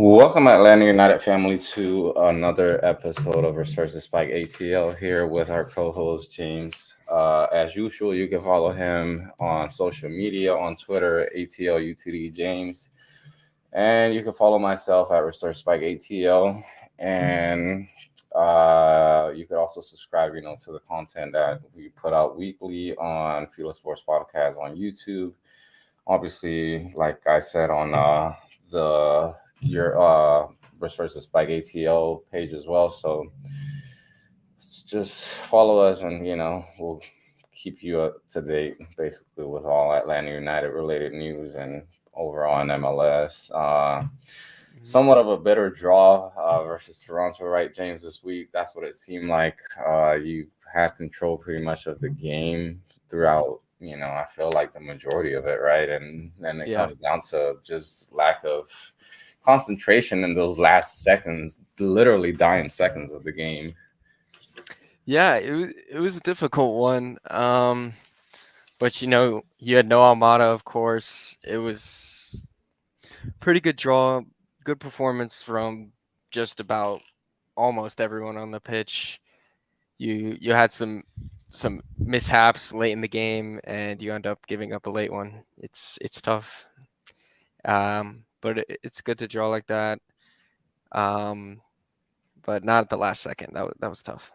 Welcome, Atlanta United family, to another episode of Resurge The Spike ATL here with our co-host James. As usual, you can follow him on social media on Twitter ATLUTD James, and you can follow myself at Resurge Spike ATL, and you could also subscribe, to the content that we put out weekly on Fila Sports Podcast on YouTube. Obviously, like I said on the your Bruce versus Spike ATL page as well. So just follow us, and we'll keep you up to date basically with all Atlanta United related news and overall on MLS. Mhm. Somewhat of a bitter draw versus Toronto, right, James? This week, that's what it seemed like. You had control pretty much of the game throughout. I feel like the majority of it, right? And then it Yeah. comes down to just lack of concentration in those last seconds, literally dying seconds of the game. Yeah, it was a difficult one. But you had no Almada, of course. It was pretty good draw, good performance from just about almost everyone on the pitch. You had some mishaps late in the game, and you end up giving up a late one. It's tough. But it's good to draw like that. Um, but not at the last second. That was tough.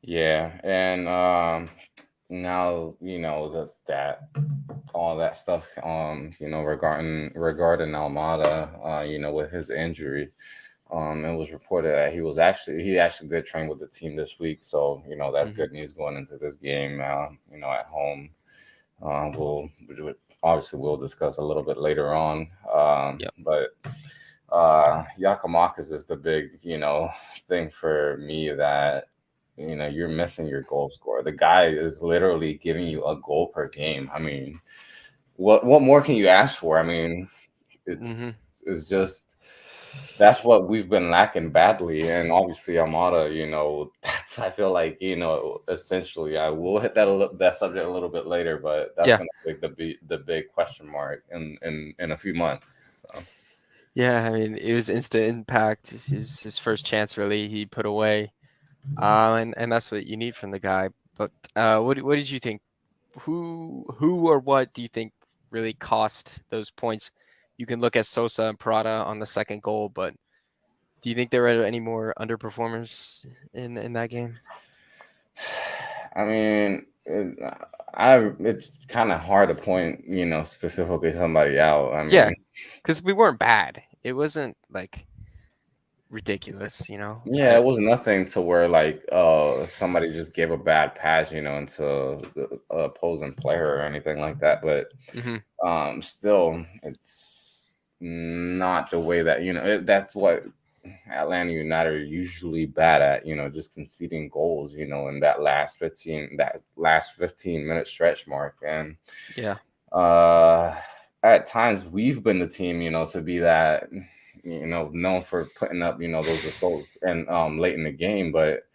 Yeah, and now that all that stuff regarding Almada, with his injury. It was reported that he actually did train with the team this week, so that's Hmm. good news going into this game. At home, obviously we'll discuss a little bit later on. Yep. But Yakamakis is the big thing for me that you're missing your goal scorer. The guy is literally giving you a goal per game. I mean, what more can you ask for? I mean, it's Hmm. it's just that's what we've been lacking badly. And obviously Amada, that's I feel like, essentially I will hit that subject a little bit later, but that's Yeah. gonna be the big question mark in a few months. So Yeah, I mean, it was instant impact. His first chance really he put away. And that's what you need from the guy. But what did you think? Who or what do you think really cost those points? You can look at Sosa and Prada on the second goal, but do you think there were any more underperformers in that game? I mean, it's kind of hard to point, specifically somebody out. I Yeah, mean, because we weren't bad. It wasn't like ridiculous, yeah, it was nothing to where like somebody just gave a bad pass, into the opposing player or anything like that. But Hmm. still, it's not the way that that's what Atlanta United are usually bad at. Just conceding goals. In that last 15 minute stretch mark, and Yeah. uh, at times we've been the team, to be that, known for putting up, those results and late in the game, but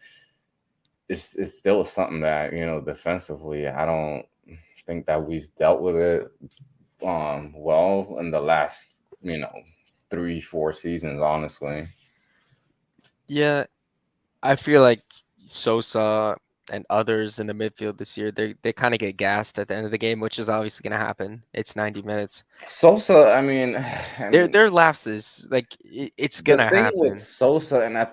it's still something that defensively I don't think that we've dealt with it well in the last you know 3-4 seasons, honestly. Yeah, I feel like Sosa and others in the midfield this year, they kind of get gassed at the end of the game, which is obviously going to happen. It's 90 minutes. Sosa, I mean, Their lapses, like it's going the to thing with happen. Sosa, and I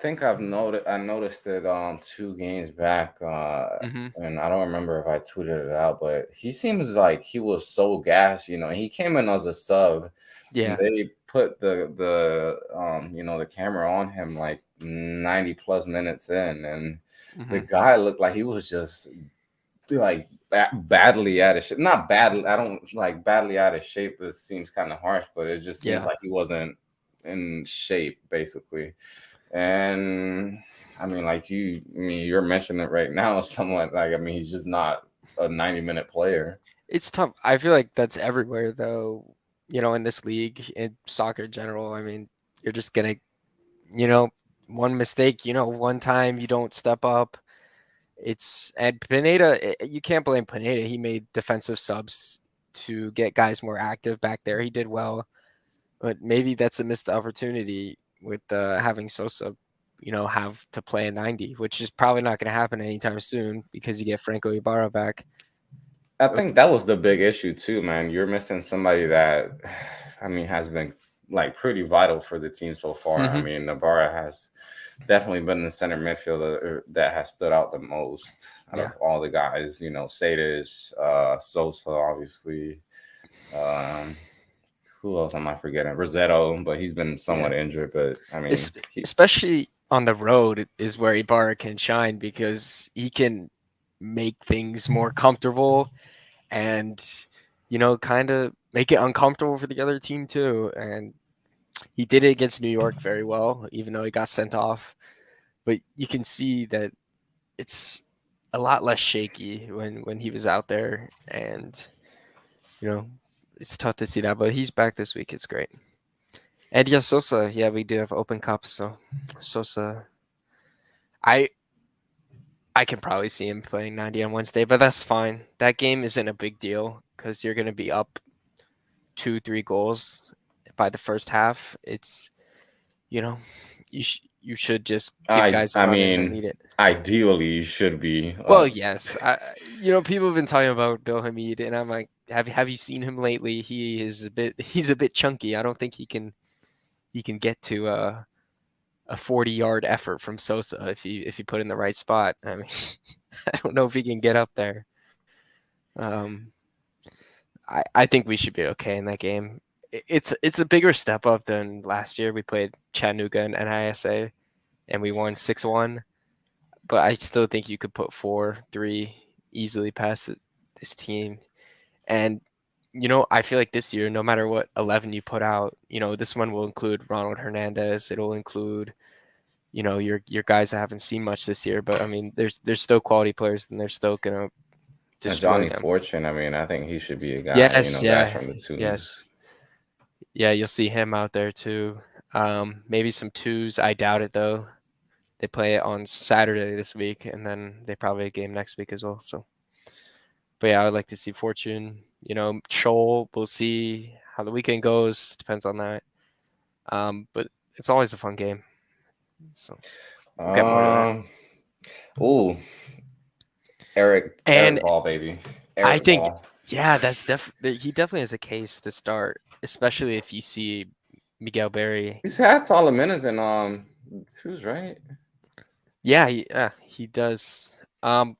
noticed it 2 games back, Hmm. and I don't remember if I tweeted it out, but he seems like he was so gassed, and he came in as a sub, and Yeah. they put the camera on him like 90 plus minutes in, and the Hmm. guy looked like he was just like badly out of shape. Not badly. I don't like badly out of shape. This seems kind of harsh, but it just seems Yeah. like he wasn't in shape, basically. And I mean, you're mentioning it right now. Somewhat like, I mean, he's just not a 90-minute player. It's tough. I feel like that's everywhere though, in this league, in soccer in general. I mean, you're just going to, you know, one mistake, one time you don't step up. And Pineda, you can't blame Pineda. He made defensive subs to get guys more active back there. He did well. But maybe that's a missed opportunity with having Sosa, have to play a 90, which is probably not going to happen anytime soon because you get Franco Ibarra back. I think that was the big issue too, man. You're missing somebody that, I mean, has been like pretty vital for the team so far. I Mm-hmm. mean, Navarra has definitely been the center midfielder that has stood out the most out of Yeah. all the guys. You know, Sadish, Sosa, obviously. Um, who else am I forgetting? Rosetto, but he's been Yeah. somewhat injured. But I mean, Es- Especially on the road is where Ibarra can shine because he can make things more comfortable and kind of make it uncomfortable for the other team too. And he did it against New York very well, even though he got sent off. But you can see that it's a lot less shaky when he was out there, and you know it's tough to see that. But he's back this week. It's great. And yes, Sosa. Yeah, we do have Open Cups, so Sosa. I I can probably see him playing 90 on Wednesday, but that's fine. That game isn't a big deal because you're gonna be up 2, 3 goals by the first half. It's you know you should just give guys a I run in that mean, need it. ideally you should be Well, up. yes, people have been talking about Bill Hamid, and I'm like, have you seen him lately? He's a bit chunky. I don't think he can get to a 40-yard effort from Sosa if you put in the right spot. I mean, I don't know if he can get up there. Um, I think we should be okay in that game. It's a bigger step up than last year. We played Chattanooga and NISA, and we won 6-1. But I still think you could put 4-3 easily past this team. And I feel like this year, no matter what 11 you put out, this one will include Ronald Hernandez. It'll include your guys that haven't seen much this year. But I mean, there's still quality players, and they're still gonna destroy Johnny them. Fortune, I mean, I think he should be a guy, Yes, guys yeah, from the twos. yes, yeah. You'll see him out there too. Maybe some twos. I doubt it though. They play it on Saturday this week, and then they probably have a game next week as well. So, but yeah, I would like to see Fortune. Chol. We'll see how the weekend goes. Depends on that. But it's always a fun game. So we'll get more to that. Um, ooh, Eric And Ball, baby, I Eric think, Ball. yeah, he definitely has a case to start, especially if you see Miguel Berry. He's had taller minutes in twos, right? Yeah, he does. Um,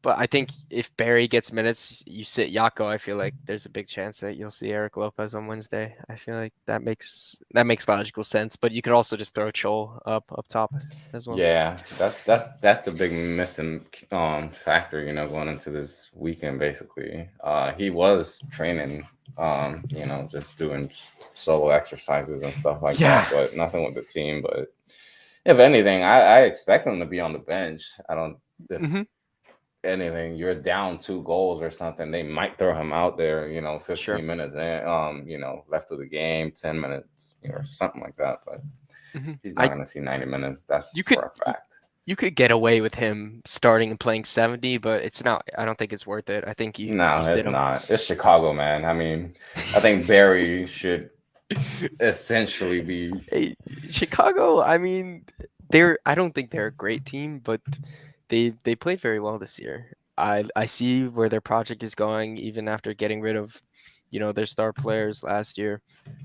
But I think if Barry gets minutes, you sit Yako. I feel like there's a big chance that you'll see Eric Lopez on Wednesday. I feel like that makes logical sense. But you could also just throw Chol up top as well. Yeah, that's the big missing factor, going into this weekend basically. He was training, just doing solo exercises and stuff like Yeah. that, but nothing with the team. But if anything, I expect him to be on the bench. I don't if Hmm. anything, you're down 2 goals or something, they might throw him out there, Sure. 15 minutes in, left of the game, 10 minutes, or something like that. But Hmm. he's not I going to see 90 minutes. That's you could for a fact. you could get away with him starting and playing 70, but it's not. I don't think it's worth it. I think you No, sit it's him. not. It's Chicago, man. I mean, I think Barry should essentially be. Hey, Chicago. I mean, I don't think they're a great team, but they played very well this year. I see where their project is going, even after getting rid of, their star players last year.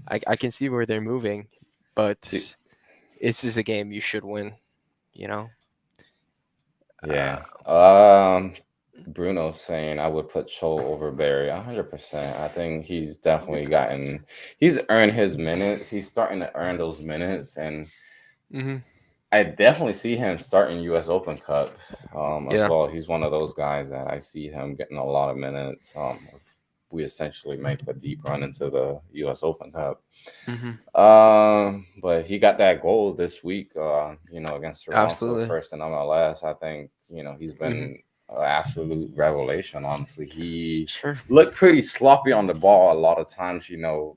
I can see where they're moving, but this is a game you should win. You know. Yeah. Uh, Bruno saying I would put Cho over Barry 100%. I think he's earned his minutes. He's starting to earn those minutes, and hmm. I definitely see him starting U.S. Open Cup as Yeah. well. He's one of those guys that I see him getting a lot of minutes. If we essentially make a deep run into the U.S. Open Cup. Hmm. But he got that goal this week, against Toronto, Absolutely. first in MLS. I think, he's Hmm. been an absolute revelation, honestly. He Sure. looked pretty sloppy on the ball a lot of times,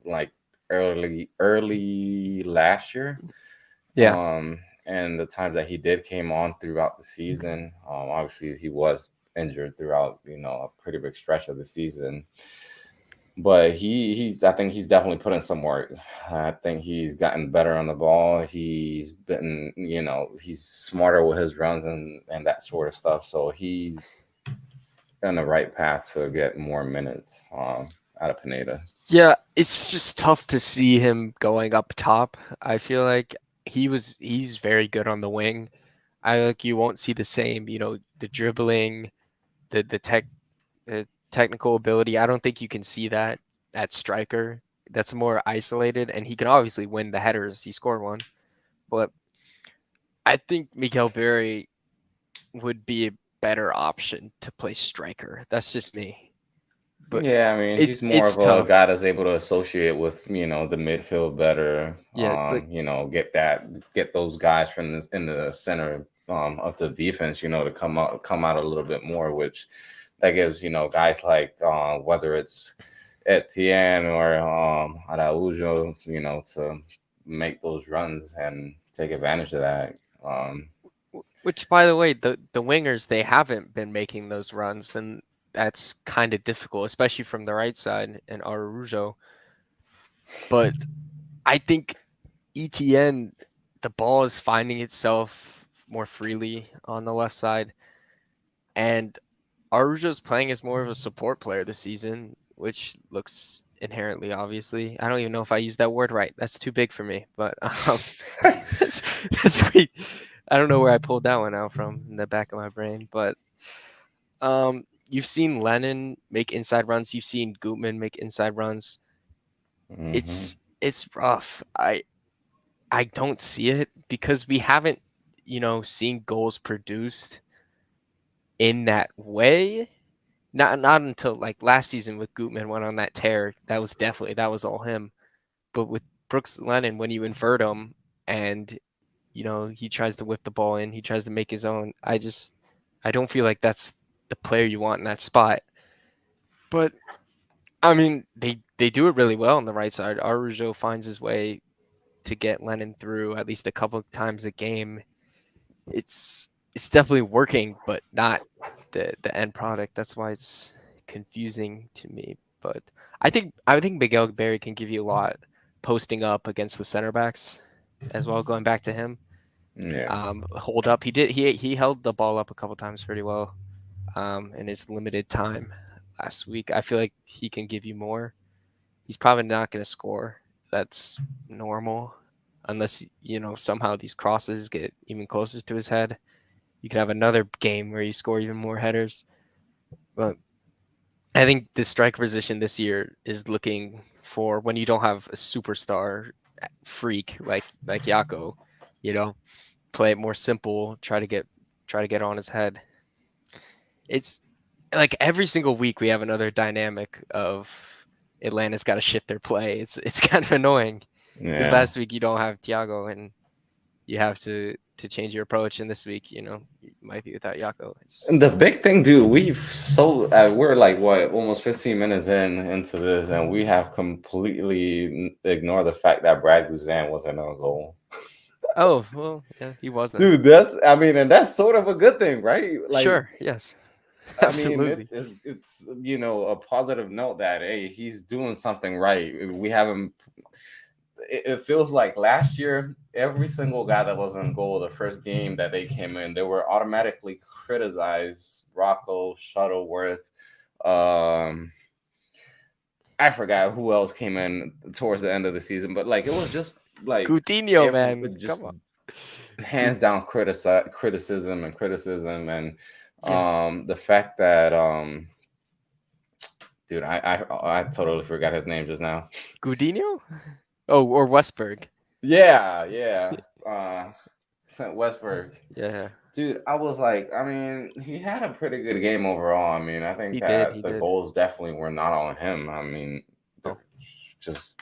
like early last year. Yeah. And the times that he did came on throughout the season, obviously he was injured throughout, a pretty big stretch of the season. but he's I think he's definitely put in some work. I think he's gotten better on the ball. He's been, he's smarter with his runs and that sort of stuff. So he's on the right path to get more minutes out of Pineda. Yeah, it's just tough to see him going up top. I feel like he's very good on the wing. I like you won't see the same, the dribbling, the the technical ability. I don't think you can see that at striker. That's more isolated, and he can obviously win the headers. He scored one, but I think Miguel Berry would be a better option to play striker. That's just me, but Yeah, I mean, it's he's more it's of a tough. guy that's able to associate with, the midfield better. Yeah, like Get those guys from this in the center of the defense, to come out a little bit more, which that gives, guys like whether it's Etienne or Araujo, to make those runs and take advantage of that. which by the way, the wingers they haven't been making those runs, and that's kind of difficult, especially from the right side and Araujo. But I think ETN, the ball is finding itself more freely on the left side, and Arujo's playing as more of a support player this season, which looks inherently obviously. I don't even know if I used that word right. That's too big for me, but that's that's sweet. I don't know where I pulled that one out from in the back of my brain, but you've seen Lennon make inside runs, you've seen Gutman make inside runs. Hmm. It's rough. I don't see it because we haven't, seen goals produced in that way. Not until like last season with Gutman went on that tear. That was all him. But with Brooks Lennon, when you invert him and he tries to whip the ball in, he tries to make his own. I don't feel like that's the player you want in that spot. But I mean, they do it really well on the right side. Arujo finds his way to get Lennon through at least a couple of times a game. It's definitely working, but not the end product. That's why it's confusing to me. But I think Miguel Berry can give you a lot posting up against the center backs as well. Going back to him, Yeah. hold up. He held the ball up a couple times pretty well in his limited time last week. I feel like he can give you more. He's probably not going to score. That's normal, unless somehow these crosses get even closer to his head. You could have another game where you score even more headers. But I think the strike position this year is looking for when you don't have a superstar freak like Yako, you know, play it more simple, try to get on his head. It's like every single week we have another dynamic of Atlanta's got to shift their play. It's kind of annoying because Yeah. last week you don't have Thiago and you have to change your approach, and this week you might be without Yako. And It's the big thing, dude, we're like what almost 15 minutes into this, and we have completely ignored the fact that Brad Guzan wasn't on goal. oh well, yeah, he wasn't. Dude, and that's sort of a good thing, right? Like, Sure, yes, I mean, absolutely. it's a positive note that hey, he's doing something right. We haven't. It feels like last year, every single guy that was on goal the first game that they came in, they were automatically criticized. Rocco, Shuttleworth, um, I forgot who else came in towards the end of the season, but like it was just like Coutinho, man, just come on. Gu- hands down criticism and yeah, the fact that dude, I totally forgot his name just now. Coutinho. Oh, or Westberg. Yeah, yeah. Westberg. Yeah, Dude, I was like, I mean, he had a pretty good game overall. I mean, I think he did. that He the did. goals definitely were not on him. I mean, there's Oh, just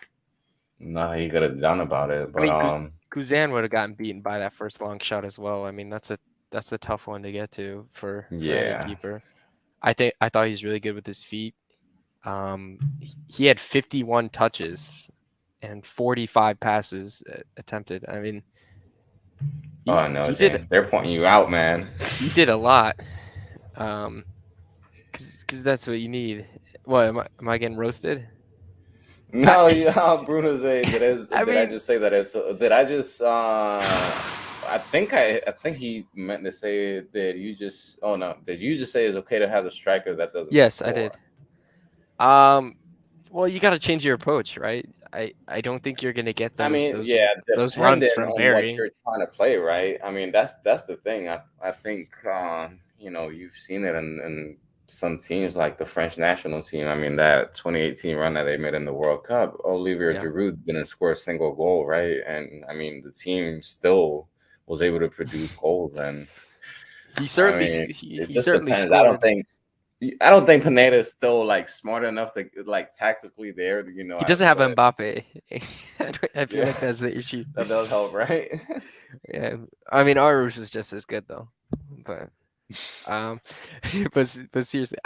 nothing he could have done about it. I But mean, Guzan would have gotten beaten by that first long shot as well. I mean, that's a tough one to get to for any yeah. keeper. I thought he's really good with his feet. He had 51 touches and 45 passes attempted. I mean, he Oh no, he did James, they're pointing you out, man. he did a lot. Um, because that's what you need. What am I getting roasted? No, yeah, Bruno say that is. I Did I mean, just say that is? Did I just? I think he meant to say that you just. Oh no, did you just say it's okay to have a striker that doesn't yes, I did. score? Um, well, you got to change your approach, right? I don't think you're gonna get I those mean, those yeah, those runs depending from on what Barry. you're trying to play, right? I mean, that's the thing. I think you know, you've seen it in some teams like the French national team. I mean, that 2018 run that they made in the World Cup, Olivier Yeah, Giroud didn't score a single goal, right? And I mean, the team still was able to produce goals, and I mean, it he just certainly depends. scored. I don't think Pineda is still like smart enough to like tactically there, you know. He doesn't have But Mbappe. I feel yeah, like that's the issue. that does help, right? Yeah, I mean, Arush was just as good though, but um, but seriously,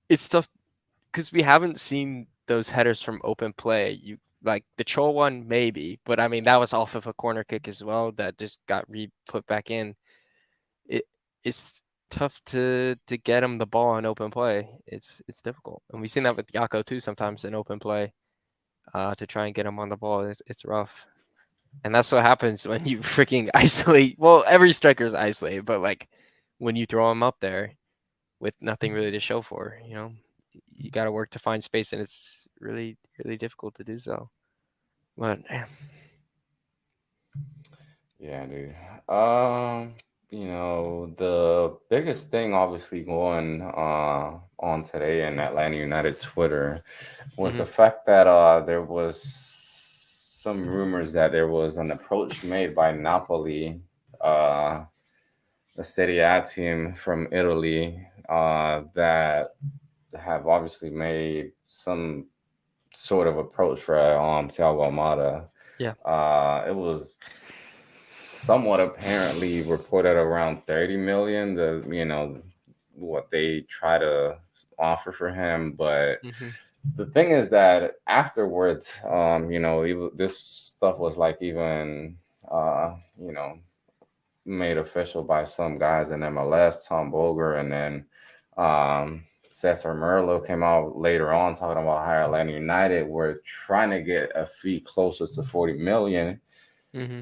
it's tough because we haven't seen those headers from open play. You like the Cho one maybe, but I mean that was off of a corner kick as well that just got put back in. It it's tough to get him the ball in open play. It's difficult, and we've seen that with Yako too sometimes in open play. To try and get him on the ball, it's rough. And that's what happens when you freaking isolate. Well, every striker is isolated, but like when you throw him up there with nothing really to show for, you got to work to find space, and it's really, really difficult to do so. But Yeah, dude. Um, you know, the biggest thing obviously going on today in Atlanta United Twitter was the mhm, fact that there was some rumors that there was an approach made by Napoli, uh the Serie A team from Italy, that have obviously made some sort of approach for Thiago Almada. yeah, It was somewhat apparently reported around 30 million, the you know what they try to offer for him. But hmm, the thing is that afterwards, you know, this stuff was like even you know, made official by some guys in MLS, Tom Boger, and then Cesar Merlo came out later on talking about how Atlanta United were trying to get a fee closer to 40 million, hmm,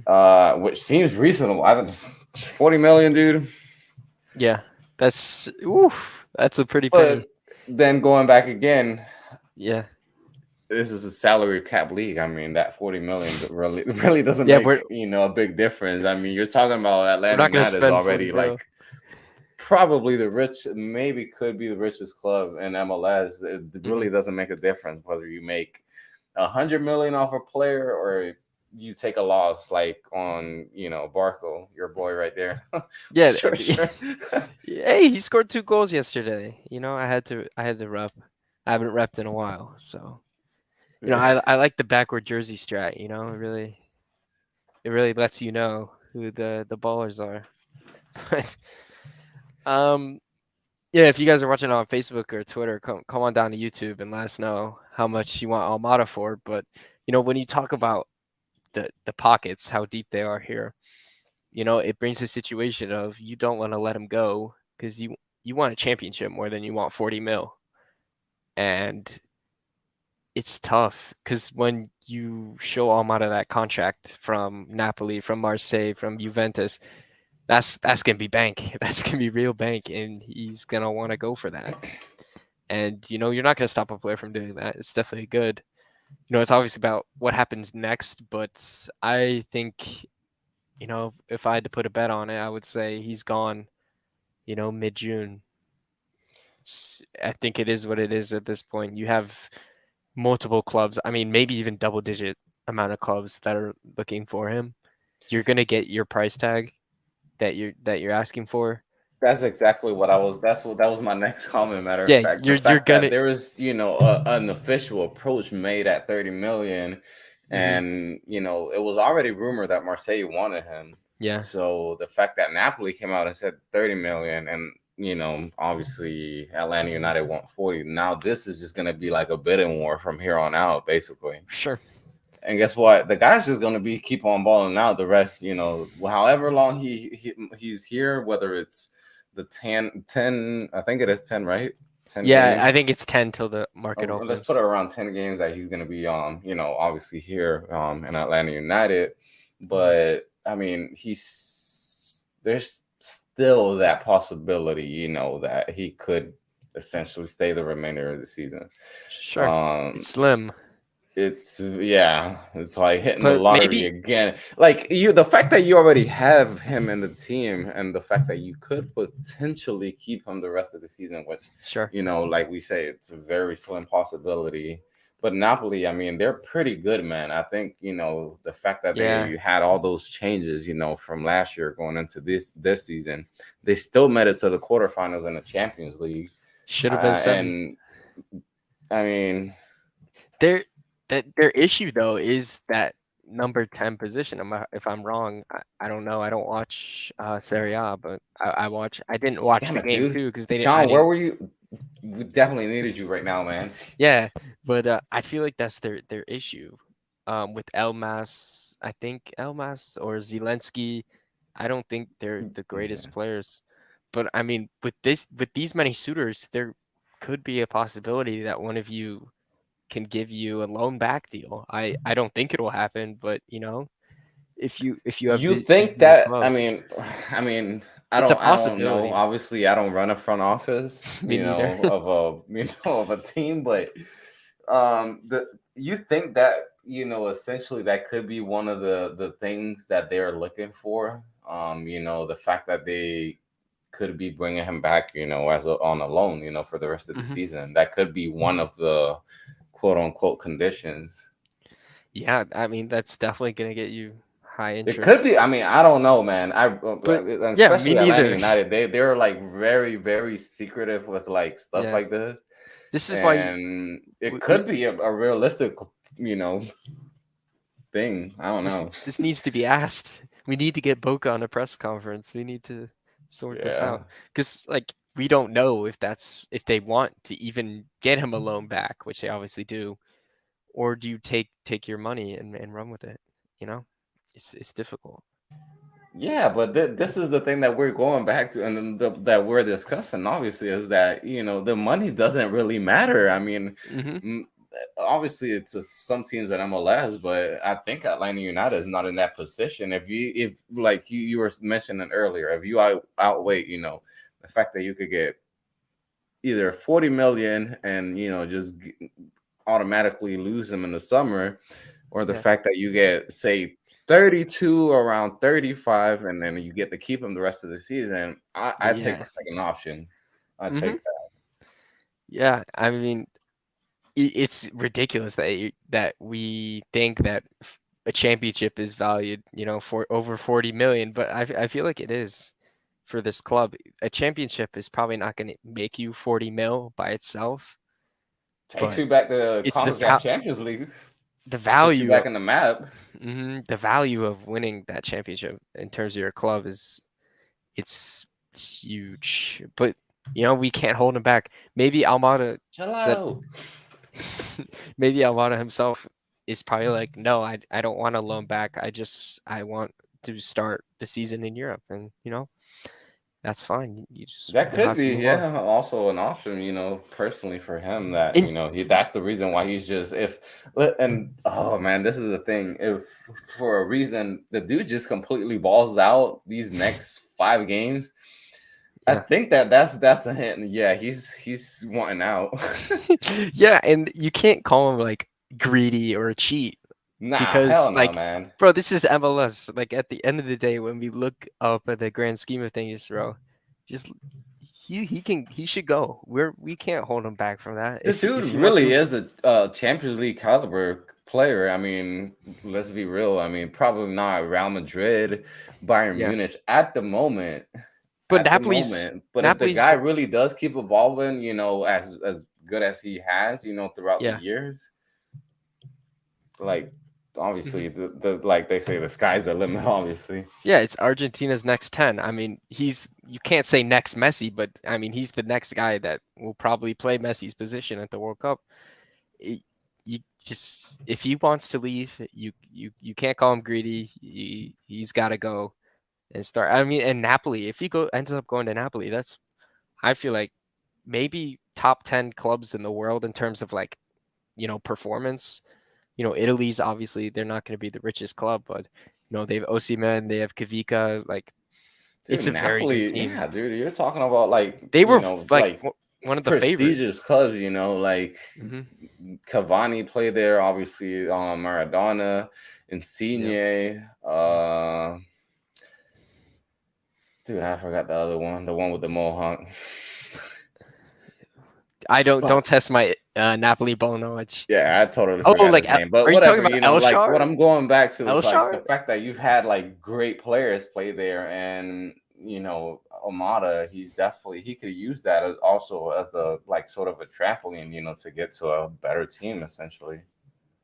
which seems reasonable. I think 40 million, dude. yeah. That's oof. That's a pretty But penny. then going back again, Yeah, this is a salary cap league. I mean, that 40 million really doesn't yeah. make, you know, a big difference. I mean, you're talking about We're Atlanta not gonna United is spend 40 already like mil. probably the rich, maybe could be the richest club in MLS. It Hmm. really doesn't make a difference whether you make 100 million off a player or you take a loss like on, you know, Barco, your boy right there. Yeah. Sure, sure. Hey, he scored 2 goals yesterday. I had to rep. I haven't repped in a while, so I like the backward jersey strat. It really lets you know who the ballers are. But um, yeah, if you guys are watching on Facebook or Twitter, come on down to YouTube and let us know how much you want Almada for. But when you talk about the pockets, how deep they are here, it brings a situation of you don't want to let him go because you want a championship more than you want 40 mil, and it's tough because when you show Almada that contract from Napoli, from Marseille, from Juventus, that's gonna be bank. That's gonna be real bank, and he's gonna want to go for that. And you're not gonna stop a player from doing that. It's definitely good. It's obviously about what happens next, but I think if I had to put a bet on it, I would say he's gone. Mid June. I think it is what it is at this point. You have multiple clubs. I mean, maybe even double digit amount of clubs that are looking for him. You're gonna get your price tag that you're asking for. That's exactly what I was. That's what that was my next comment. Matter of Yeah, fact, the you're fact that gonna. there was, you know, an official approach made at 30 million, Hmm. and you know, it was already rumored that Marseille wanted him. Yeah, So the fact that Napoli came out and said 30 million, and you know, obviously Atlanta United want 40. Now this is just gonna be like a bidding war from here on out, basically. sure. And guess what? The guy's just gonna be keep on balling out. The rest, you know, however long he's here, whether it's the 10, I think it is 10, right? 10 Yeah, I games. think it's 10 till the market Let's put it opens. around 10 games that he's going to be obviously here in Atlanta United. But I mean, there's still that possibility, that he could essentially stay the remainder of the season. Sure, it's Um, slim, it's like hitting the but lottery maybe again. Like the fact that you already have him in the team, and the fact that you could potentially keep him the rest of the season, which sure. like we say, it's a very slim possibility. But Napoli, I mean, they're pretty good, man. I think the fact that Yeah, they had all those changes, from last year going into this season, they still made it to the quarterfinals in the Champions League, should have been semis. and I mean, Their their issue though is that number 10 position. If I'm wrong, I don't know. I don't watch Serie A, but I watch. I didn't watch damn the it, game dude, too because they didn't. I John, where didn't. were you? We definitely needed you right now, man. Yeah, but I feel like that's their issue. With Elmas, I think Elmas or Zelensky, I don't think they're the greatest Yeah. players. But I mean, with these many suitors, there could be a possibility that one of you can give you a loan back deal. I don't think it will happen, but if you have You these think many that? I clubs, mean, I mean, it's a I don't know. possibility. Obviously, I don't run a front office, Me neither. of a of a team, but the you think that essentially that could be one of the things that they're looking for. The fact that they could be bringing him back, on a loan, for the rest of the Hmm. season. That could be one of the quote unquote conditions. Yeah, I mean that's definitely gonna get you high It could interest. be. I mean, I don't know, man. But And yeah, me especially Atlanta neither. United, they're like very very secretive with like stuff Yeah, like this, this is why and it we could be a realistic, you know, thing. I don't this know. this needs to be asked. We need to get Boca on a press conference. We need to sort this Yeah, out because like we don't know if they want to even get him a loan back, which they obviously do, or do you take your money and run with it? You know, it's difficult. yeah, but this is the thing that we're going back to, and then that we're discussing. Obviously, is that the money doesn't really matter. I mean, Hmm. mm, obviously, it's some teams at MLS, but I think Atlanta United is not in that position. If like you were mentioning earlier, if you outweigh, the fact that you could get either 40 million and just automatically lose them in the summer, or the Yeah, fact that you get say 32 around 35 and then you get to keep them the rest of the season, I take yeah. the second option. I Hmm. take that. Yeah, I mean, it's ridiculous that we think that a championship is valued, for over 40 million, but I feel like it is for this club. A championship is probably not going to make you 40 mil by itself, Takes but you back to it's CONCACAF Champions League, the puts you value back in the map. the value of winning that championship in terms of your club it's huge. But we can't hold him back. Maybe Almada said Gelato. maybe Alvaro himself is probably like, no, I don't want a loan back. I want to start the season in Europe, and that's fine. You just That could have to be, move on. yeah, also an option, personally for him that, And that's the reason why he's just and oh man, this is the thing. If for a reason the dude just completely balls out these next 5 games, I yeah, think that's a hint. Yeah, he's wanting out. yeah, and you can't call him like greedy or a cheat Nah, hell because no, like, man. bro, this is MLS. Like at the end of the day, when we look up at the grand scheme of things, bro, just he should go. We can't hold him back from that. The If dude he wants really to, is a Champions League caliber player. I mean, let's be real. I mean, probably not Real Madrid, Bayern yeah. Munich at the moment. But Napoli's But if the Napoli's guy really does keep evolving, as good as he has, throughout the yeah. years, like Mhm. obviously the like they say, the sky's the limit. Obviously, Yeah, it's Argentina's next 10. I mean, you can't say next Messi, but I mean, he's the next guy that will probably play Messi's position at the World Cup. It- you just if he wants to leave, you can't call him greedy. He's got to go and start. I mean, and Napoli, if he ends up going to Napoli, that's I feel like maybe top 10 clubs in the world in terms of like, performance. Italy's obviously they're not going to be the richest club, but they have Osimhen, they have Kavika. Like, Dude, it's a very good Napoli, team. yeah, dude, you're talking about like, They were like like one of the prestigious favorites. clubs, like Hmm. Cavani played there, obviously, Maradona, Yeah. Insigne, dude, I forgot the other one, the one with the mohawk. I don't But test my Napoli ball knowledge. yeah, I totally Oh, forgot like his name. But are you talking whatever, about like what Elshar? I'm going back to is like the Elshar? fact that you've had like great players play there, and Almada, he could use that as also as a like sort of a trampoline, to get to a better team essentially.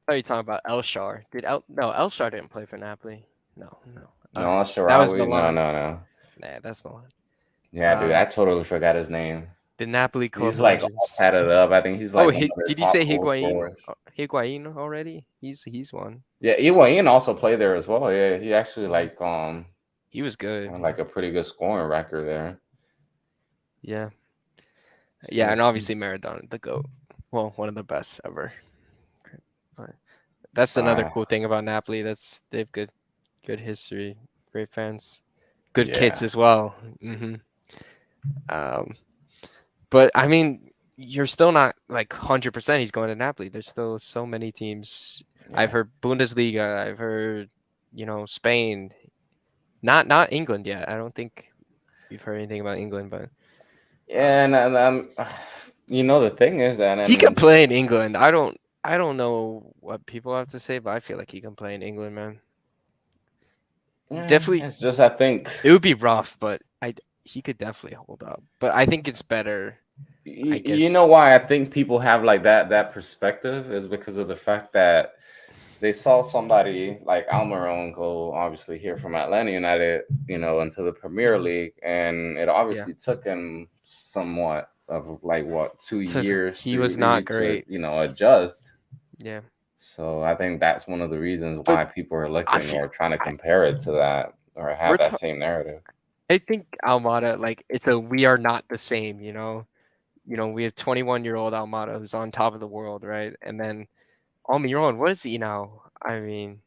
Are you talking about Elshar? No, Elshar didn't play for Napoli. No, no. No, That was Sharawi, no, Milan. no, no. Nah, that's Milan. Yeah, dude, Uh, I totally forgot his name. the Napoli club He's like all legends. tatted up. I think he's Oh, like one of their did you top say goal Higuain? scorers. Higuain already? He's one. Yeah, Iwain also played there as well. Yeah, he actually Mhm. He was had, good. like a pretty good scoring record there. Yeah, yeah, So and obviously Maradona, the goat. Well, one of the best ever. But that's another uh cool thing about Napoli. They've good history, great fans, good kits yeah. as well. Um, but I mean, you're still not like 100% he's going to Napoli. There's still so many teams. I've Yeah. heard Bundesliga. I've heard, Spain. Not England yet. I don't think we've heard anything about England, but Yeah, and the thing is that, he could and play in England. I don't know what people have to say, but I feel like he can play in England, man. yeah, Definitely, it's just I think it would be rough, but he could definitely hold up. But I think it's better, I you know guess. why I think people have like that perspective is because of the fact that they saw somebody like Almiron go obviously here from Atlanta United, into the Premier League, and it Yeah. obviously took him somewhat of like what two So years, he was three not to great. adjust. Yeah. So I think that's one of the reasons But why people are I looking feel or trying to I, compare it to that or have we're that ta- same narrative. I think Almada, like, it's a we are not the same, we have 21-year-old Almada who's on top of the world, right? And then Almiron, what is he now? I mean,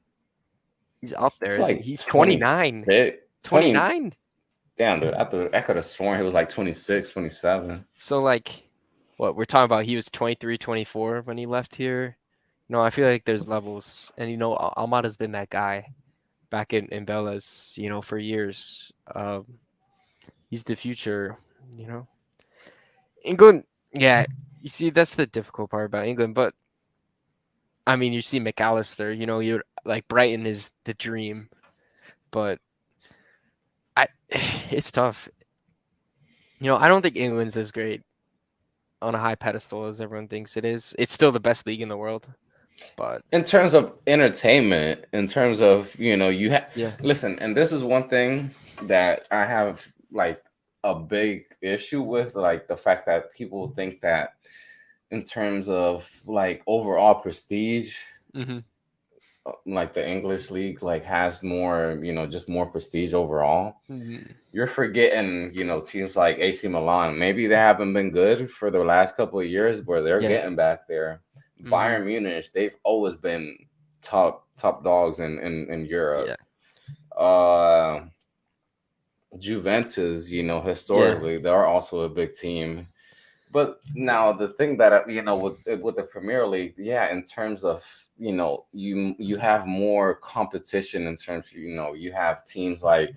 he's up there, It's isn't he? like He's 29. 26, 20. 29? Damn, dude, I could have sworn he was like 26, 27. So like what we're talking about, he was 23, 24 when he left here. No, I feel like there's levels. And Almada's been that guy back in Bella's, for years. He's the future, you know. England, yeah, you see that's the difficult part about England, but I mean, you see McAllister, you're like Brighton is the dream, but I it's tough. I don't think England's as great on a high pedestal as everyone thinks it is. It's still the best league in the world, but In terms of entertainment, in terms of, you have, yeah. listen, and this is one thing that I have like a big issue with, like the fact that people think that in terms of like overall prestige, Hmm. like the English league like has more, just more prestige overall. Hmm. You're forgetting, teams like AC Milan. Maybe they haven't been good for the last couple of years, but they're Yeah. getting back there. Hmm. Bayern Munich, they've always been top dogs in Europe. Yeah. Uh, Juventus, Yeah. historically, they're also a big team. But now the thing that with the Premier League, yeah, in terms of you have more competition in terms of, you have teams like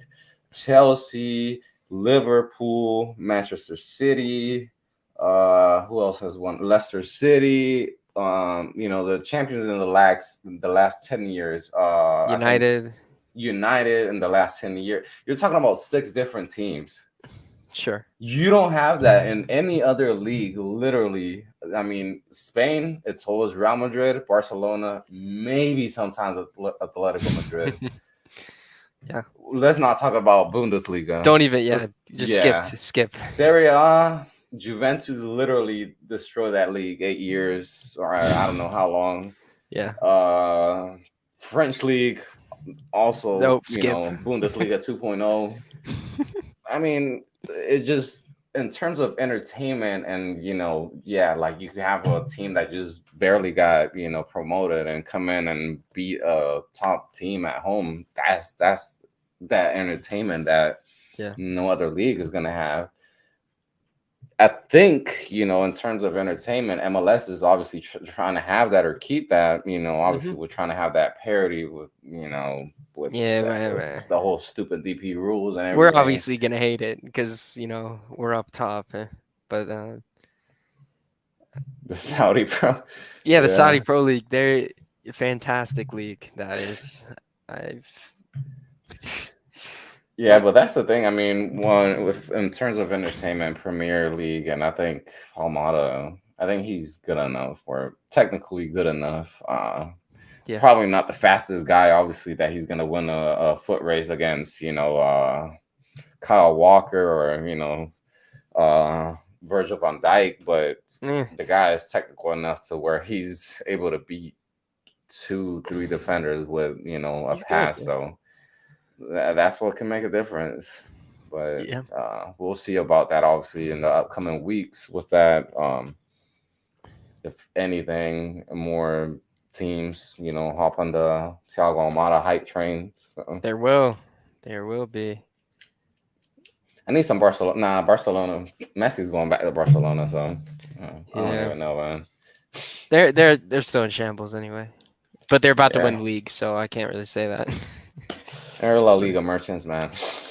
Chelsea, Liverpool, Manchester City. Who else has won? Leicester City. The champions in the last 10 years. I think United. United in the last 10 years. You're talking about six different teams. Sure. You don't have that in any other league, literally. I mean, Spain, it's always Real Madrid, Barcelona, maybe sometimes Atletico Madrid. Yeah. Let's not talk about Bundesliga. Don't even. Yeah. Let's, Just skip. yeah. Skip. Serie A, Juventus literally destroyed that league 8 years, or I don't know how long. Yeah. Uh, French league, also, Nope. Skip. Bundesliga 2.0. I mean, it just in terms of entertainment, and yeah, like you have a team that just barely got promoted and come in and beat a top team at home. That's that entertainment that Yeah. no other league is gonna have. I think, in terms of entertainment, MLS is obviously trying to have that or keep that. Hmm. Obviously, we're trying to have that parity with, with Yeah, the, right, right. the whole stupid DP rules and We're everything. obviously gonna hate it because we're up top, but The you know, Saudi pro, yeah, the yeah, Saudi Pro League, they're a fantastic league. That is, I've yeah, what? but that's the thing. I mean, one with in terms of entertainment, Premier League, and I think Almada, I think he's good enough, or technically good enough. Yeah, Probably not the fastest guy, obviously, that he's gonna win a foot race against, Kyle Walker or Virgil van Dijk, but eh, the guy is technical enough to where he's able to beat two, three defenders with a he's good. pass. So that's what can make a difference. But Yeah, we'll see about that obviously in the upcoming weeks with that. If anything, more teams, hop on the Thiago Almada hype train. So there will, there will be. I need some Barcelona. Nah, Barcelona. Messi's going back to Barcelona, so I don't Yeah, even know, man. they're still in shambles anyway, but they're about to win Yeah, the league, so I can't really say that. they're La Liga merchants, man.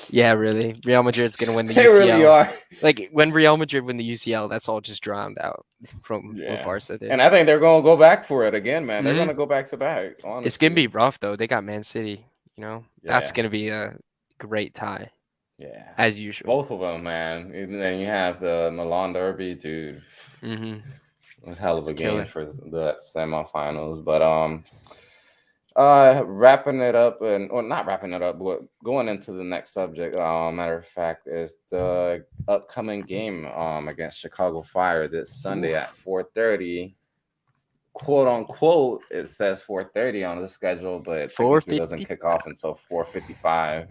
Yeah, really. Real Madrid's gonna win the They really UCL. are. Like when Real Madrid win the UCL, that's all just drowned out from what Yeah, Barca did. and I think they're gonna go back for it again, man. They're Hmm. gonna go back to back, It's gonna be honestly. rough though. They got Man City. That's Yeah, gonna be a great tie yeah. as usual. Both of them, man. And then you have the Milan Derby, dude. Hmm. It was a hell of It's a game killer. for the semifinals. But wrapping it up, and or not wrapping it up, but going into the next subject. Matter of fact, is the upcoming game against Chicago Fire this Sunday Oof. at 4:30. Quote unquote, it says 4:30 on the schedule, but it technically doesn't 450. kick off until 4:55.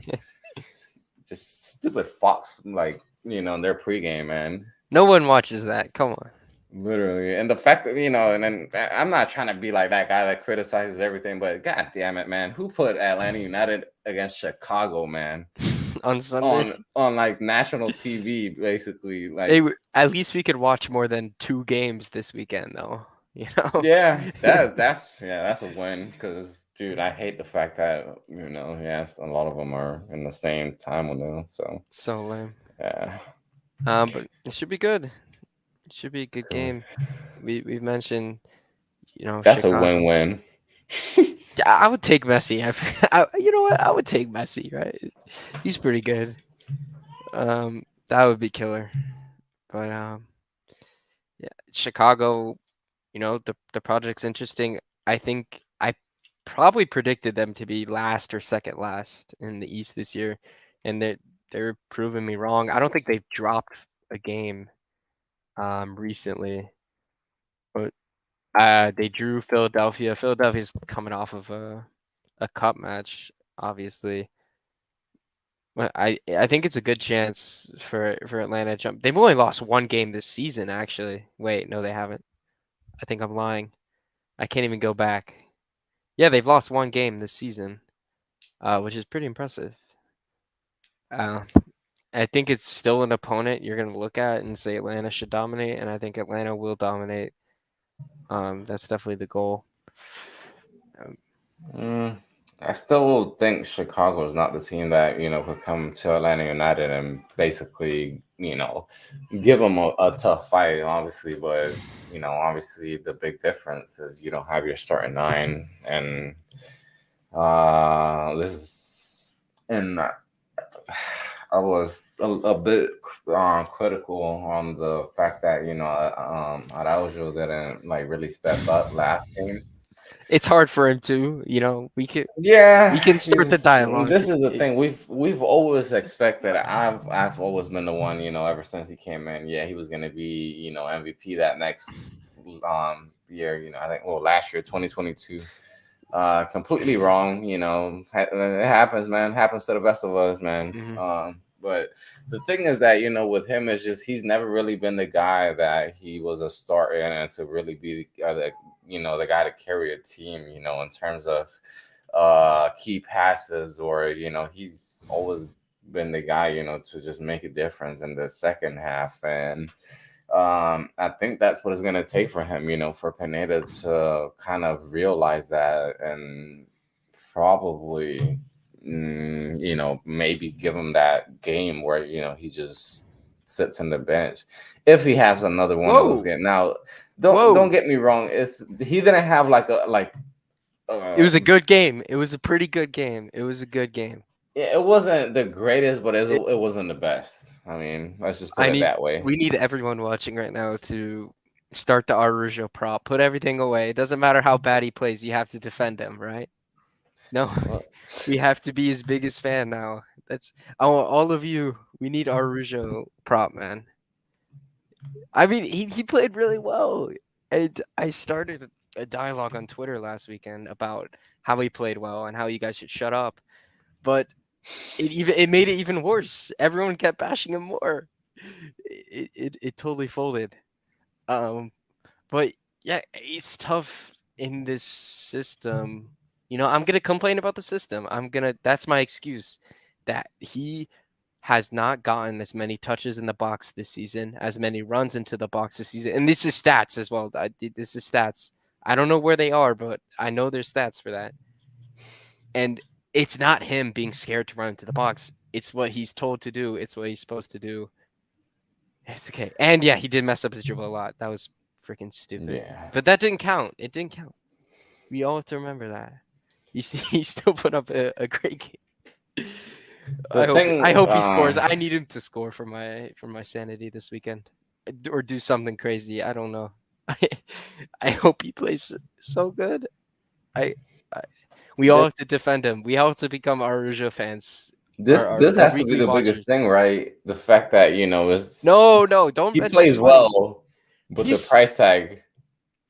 Just stupid Fox, like their pregame, man. No one watches that. Come on. Literally, and the fact that and then I'm not trying to be like that guy that criticizes everything, but god damn it, man, who put Atlanta United against Chicago, man, On Sunday. on like national TV, basically, Hey, like at least we could watch more than two games this weekend, though. You know. yeah, that's a win because dude, I hate the fact that yes, a lot of them are in the same time window, so So lame. yeah, But it should be good. It should be a good game. We've mentioned, that's a Chicago. win-win. Yeah, I would take Messi. You know what? I would take Messi. Right? He's pretty good. That would be killer. But yeah, Chicago. The project's interesting. I think I probably predicted them to be last or second last in the East this year, and they're proving me wrong. I don't think they've dropped a game recently, but they drew Philadelphia. Philadelphia's coming off of a cup match, obviously. But I think it's a good chance for Atlanta to jump. They've only lost one game this season, actually. Wait, no, they haven't. I think I'm lying. I can't even go back. Yeah, they've lost one game this season, which is pretty impressive. Uh, I think it's still an opponent you're going to look at and say Atlanta should dominate, and I think Atlanta will dominate. That's definitely the goal. Um, Mm, I still think Chicago is not the team that could come to Atlanta United and basically give them a tough fight, obviously. But obviously the big difference is you don't have your starting nine, and this is and I was a bit critical on the fact that Araujo didn't like really step up last game. it's hard for him to, we Yeah, can start the he's. dialogue. This is the thing. We've always expected. I've always been the one. Ever since he came in. Yeah, he was gonna be MVP that next year. I think last year 2022. Completely wrong. It happens, man. Happens to the best of us, man. Hmm. But the thing is that with him is just he's never really been the guy that he was a starter and to really be the guy to carry a team. In terms of key passes or he's always been the guy to just make a difference in the second half. And I think that's what it's going to take for him, for Pineda to kind of realize that and probably, maybe give him that game where, he just sits on the bench if he has another one of those Whoa, games. Now, don't whoa! get me wrong. He didn't have It was a um, good game. It was a pretty good game. It was a good game. yeah, it wasn't the greatest, but It, it wasn't the best. I mean, let's just put I it need that way. we need everyone watching right now to start the Arujo prop. Put everything away. It doesn't matter how bad he plays. You have to defend him, right? No, Well, we have to be his biggest fan now. That's all of you. We need Arujo prop, man. I mean, he played really well. And I started a dialogue on Twitter last weekend about how he played well and how you guys should shut up. But it made it even worse. Everyone kept bashing him more. It totally folded. Um, but yeah, it's tough in this system. I'm gonna complain about the system. That's my excuse. That he has not gotten as many touches in the box this season, as many runs into the box this season. And this is stats as well. This is stats. I don't know where they are, but I know there's stats for that. And it's not him being scared to run into the box. It's what he's told to do. It's what he's supposed to do. It's okay. And yeah, he did mess up his dribble a lot. That was freaking stupid. yeah. But that didn't count. It didn't count. We all have to remember that. He still put up a great game. The I thing, hope he scores. I need him to score for my sanity this weekend, or do something crazy. I don't know. I hope he plays so good. I, I we all the, have to defend him. We all have to become Arujo fans. this this Our has to be weekly the biggest watchers. thing, right? The fact that it's No, don't he mention plays the money. well, but the He's price tag.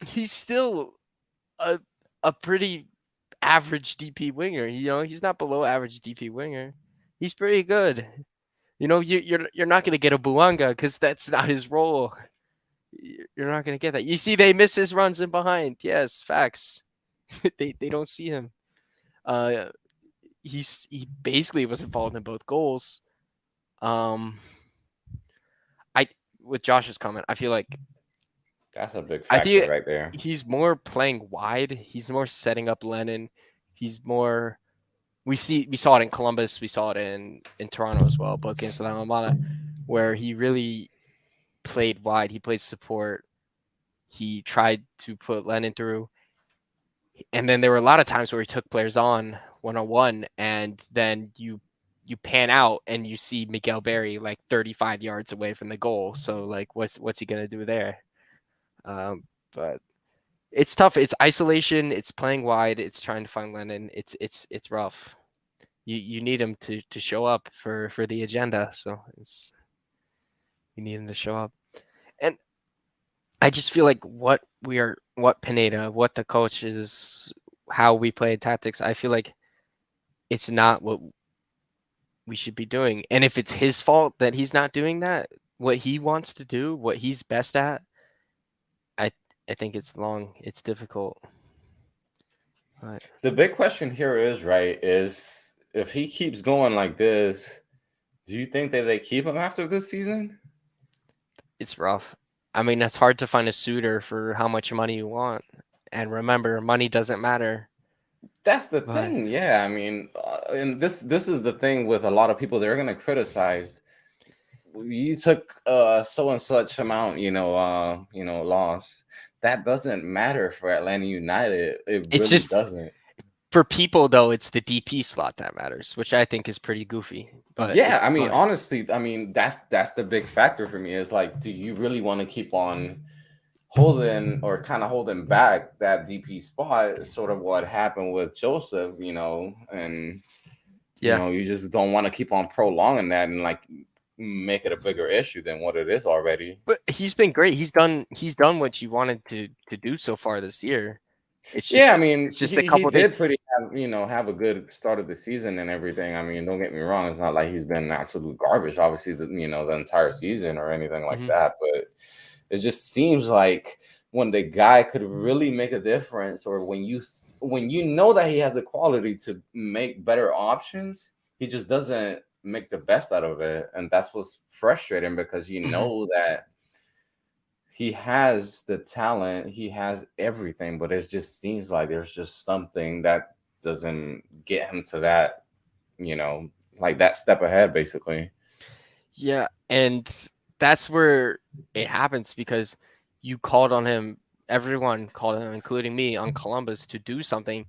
he's still a a pretty average DP winger. He's not below average DP winger. He's pretty good. You're not gonna get a Buanga because that's not his role. You're not gonna get that. You see, they miss his runs in behind. Yes, facts. They don't see him. Uh, he basically was involved in both goals. Um, I with Josh's comment, I feel like That's a big I factor think right there. he's more playing wide. He's more setting up Lennon. He's more. We saw it in Columbus. We saw it in Toronto as well. Both games with Almada, where he really played wide. He played support. He tried to put Lennon through. And then there were a lot of times where he took players on one-on-one, and then you pan out and you see Miguel Berry like 35 yards away from the goal. So like what's he gonna do there? But it's tough. It's isolation, it's playing wide, it's trying to find Lennon. It's rough. You need him to show up for the agenda. So you need him to show up. And I just feel like what Pineda, what the coaches, how we play tactics, I feel like it's not what we should be doing. And if it's his fault that he's not doing that, what he wants to do, what he's best at, I I think it's difficult. But The big question here is if he keeps going like this, do you think that they keep him after this season? it's rough. I mean, it's hard to find a suitor for how much money you want. And remember, money doesn't matter. That's the But thing. Yeah, I mean, and this is the thing with a lot of people. They're gonna criticize. You took so and such amount, loss. That doesn't matter for Atlanta United. It it's really just doesn't. for people though, it's the DP slot that matters, which I think is pretty goofy. But Yeah, I mean, but honestly, I mean that's the big factor for me. Is like, do you really want to keep on holding or kind of holding back that DP spot? Sort of what happened with Joseph, and yeah. you just don't want to keep on prolonging that and like make it a bigger issue than what it is already. But he's been great. He's done what you wanted to do so far this year. It's Yeah, just I mean, it's just a he couple days. did pretty have, have a good start of the season and everything. I mean, don't get me wrong, it's not like he's been absolute garbage, obviously, the entire season or anything like Hmm. that. But it just seems like when the guy could really make a difference, or when you know that he has the quality to make better options, he just doesn't make the best out of it, and that's what's frustrating because you Hmm. know that he has the talent, he has everything, but it just seems like there's just something that doesn't get him to that, you know, like that step ahead, basically. Yeah, and that's where it happens because you called on him. Everyone called on him, including me, on Columbus to do something.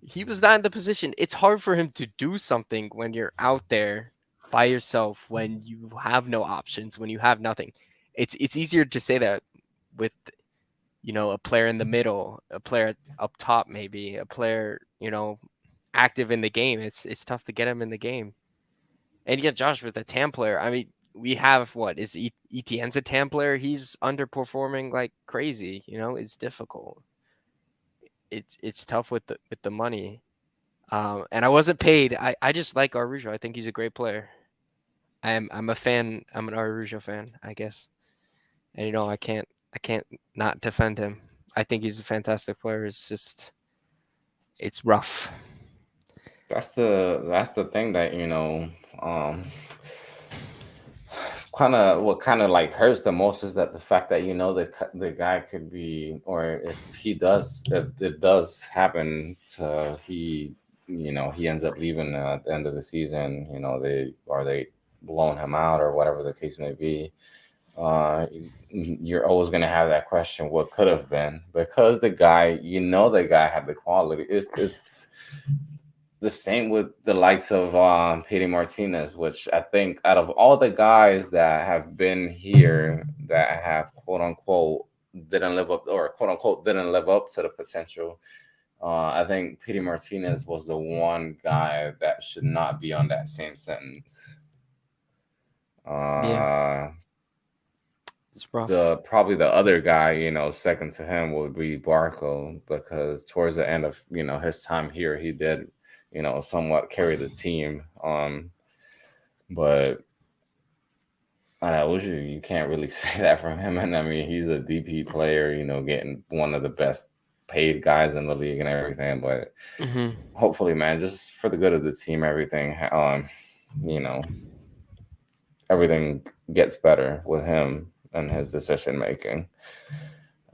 He was not in the position. It's hard for him to do something when you're out there by yourself, when you have no options, when you have nothing. It's easier to say that with a player in the middle, a player up top, maybe a player active in the game. It's tough to get him in the game. And yet, Josh, with a TAM player, I mean, we have what is ETN's a TAM player? He's underperforming like crazy. It's difficult. It's tough with the money. And I wasn't paid. I just like Arujo. I think he's a great player. I'm a fan. I'm an Arujo fan, I guess. And I can't not defend him. I think he's a fantastic player. It's rough. That's the thing that um kind of like hurts the most is that the fact that the guy could be, or if it does happen to he ends up leaving at the end of the season, they blown him out or whatever the case may be. uh you're always going to have that question, what could have been, because the guy had the quality. It's the same with the likes of Petey Martinez, which I think out of all the guys that have been here that have quote unquote didn't live up, or quote unquote didn't live up to the potential, I think Petey Martinez was the one guy that should not be on that same sentence. Yeah, Uh, it's rough. the probably the other guy, second to him would be Barco, because towards the end of his time here, he did somewhat carry the team. But I know you can't really say that from him. And I mean, he's a DP player, getting one of the best paid guys in the league and everything. But Hmm. hopefully, man, just for the good of the team, you know, everything gets better with him and his decision making.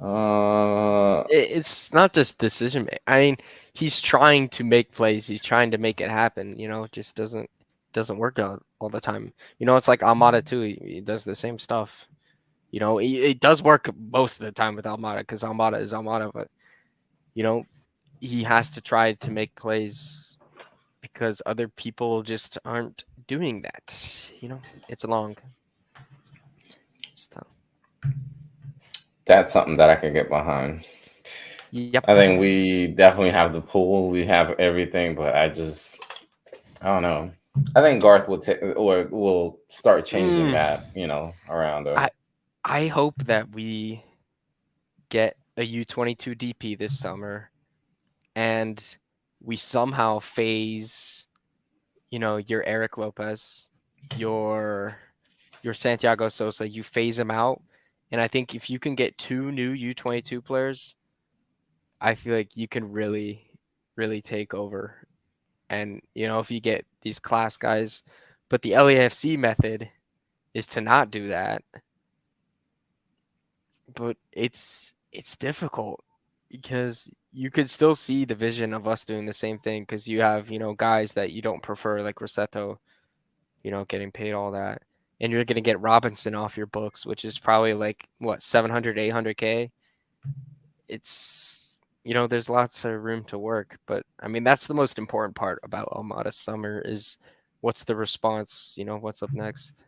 Uh, It's not just decision making. I mean, he's trying to make plays. He's trying to make it happen. It just doesn't work out all the time. It's like Almada too. He does the same stuff. It does work most of the time with Almada because Almada is Almada, but you know, he has to try to make plays because other people just aren't doing that. It's long. It's tough. that's something that I could get behind. Yep. I think we definitely have the pool, we have everything, but I don't know. I think Garth will take, or will start changing Mm, that, around him. I I hope that we get a U22 DP this summer and we somehow phase, your Eric Lopez, your Santiago Sosa, you phase him out. And I think if you can get two new U22 players, I feel like you can really, really take over. And, if you get these class guys, but the LAFC method is to not do that. But it's difficult because you could still see the vision of us doing the same thing because you have, guys that you don't prefer like Rossetto, getting paid all that. And you're going to get Robinson off your books, which is probably like what 700, 800K. It's there's lots of room to work, but I mean that's the most important part about Almada summer is what's the response, what's up next.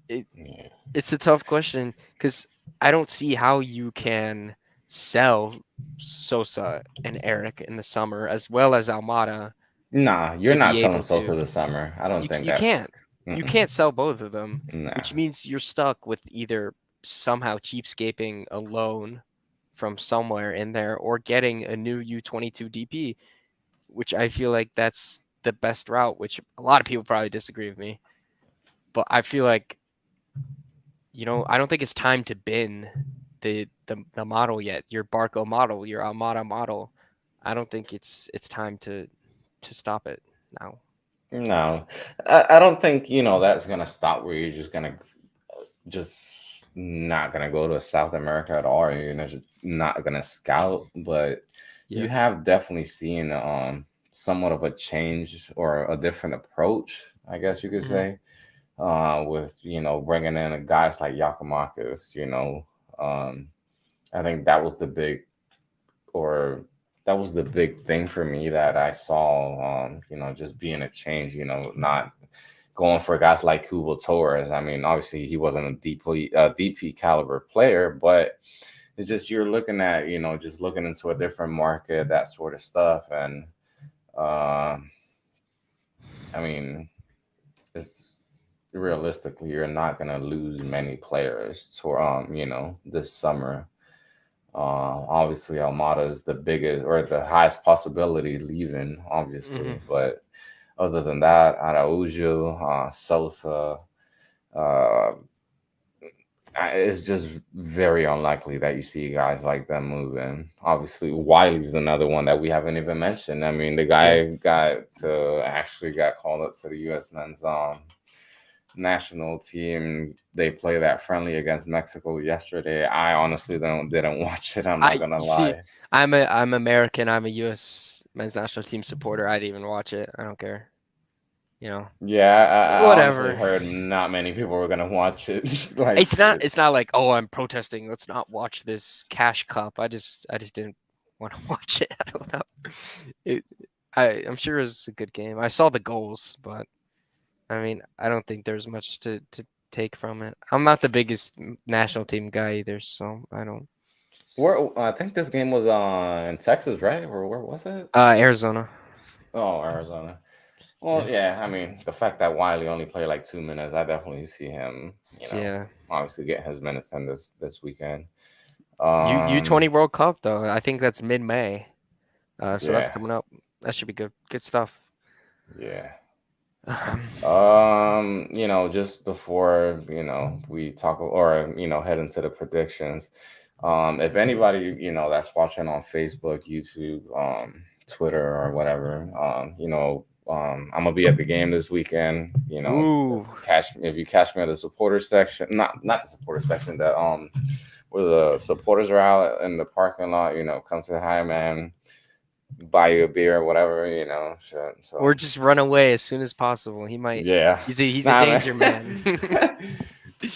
It Yeah. it's a tough question because I don't see how you can sell Sosa and Eric in the summer as well as Almada Nah, you're to not be selling able Sosa to. this summer. I don't You think you that's. can't you Mm-mm. can't sell both of them, Nah. which means you're stuck with either somehow cheapscaping a loan from somewhere in there, or getting a new U22 DP, which I feel like that's the best route, which a lot of people probably disagree with me. But I feel like, I don't think it's time to bin the model yet. Your Barco model, your Almada model. I don't think it's time to stop it now. No, I don't think that's gonna stop where you're just not gonna go to South America at all. Or you're just not gonna scout, but you Yeah. have definitely seen somewhat of a change or a different approach, I guess you could Hmm. say, with bringing in guys like Yakimakis. Um, I think or that was the big thing for me that I saw. Just being a change. Not going for guys like Kubo Torres. I mean, obviously he wasn't a DP caliber player, but it's just you're looking at just looking into a different market, that sort of stuff, and uh, I mean, it's realistically you're not gonna lose many players to this summer. Obviously, Almada is the biggest or the highest possibility leaving, Hmm. obviously, but other than that, Araujo, Sosa, uh, it's just very unlikely that you see guys like them moving. Obviously, Wiley's another one that we haven't even mentioned. I mean, the Yeah. guy actually got called up to the U.S. men's national team. They play that friendly against Mexico yesterday. I honestly didn't watch it. I'm not gonna You see, lie. I'm American. I'm a U.S. men's national team supporter. I'd even watch it. I don't care. You know, Yeah, I honestly whatever. heard not many people were gonna watch it. like It's not. It's not like, oh, I'm protesting. Let's not watch this Cash Cup. I just didn't want to watch it. I don't know. It, I'm sure it was a good game. I saw the goals, but I mean, I don't think there's much to take from it. I'm not the biggest national team guy either, so I don't. where I think this game was in Texas, right? Or where was it? Arizona. Oh, Arizona. Well, Yeah. yeah. I mean, the fact that Wiley only played like 2 minutes, I definitely see him. Yeah. Obviously getting his minutes in this weekend. U20 World Cup though. I think that's mid-May. So that's Yeah, coming up. That should be good. Good stuff. yeah. Um, Just before, we talk or, head into the predictions. If anybody, that's watching on Facebook, YouTube, Twitter or whatever, I'm gonna be at the game this weekend. ooh. If you catch me at the supporter section, not the supporter section, that where the supporters are out in the parking lot, come to the high man, buy you a beer or whatever, shit. Or So just run away as soon as possible. He might. yeah. He's a Nah, danger man. man.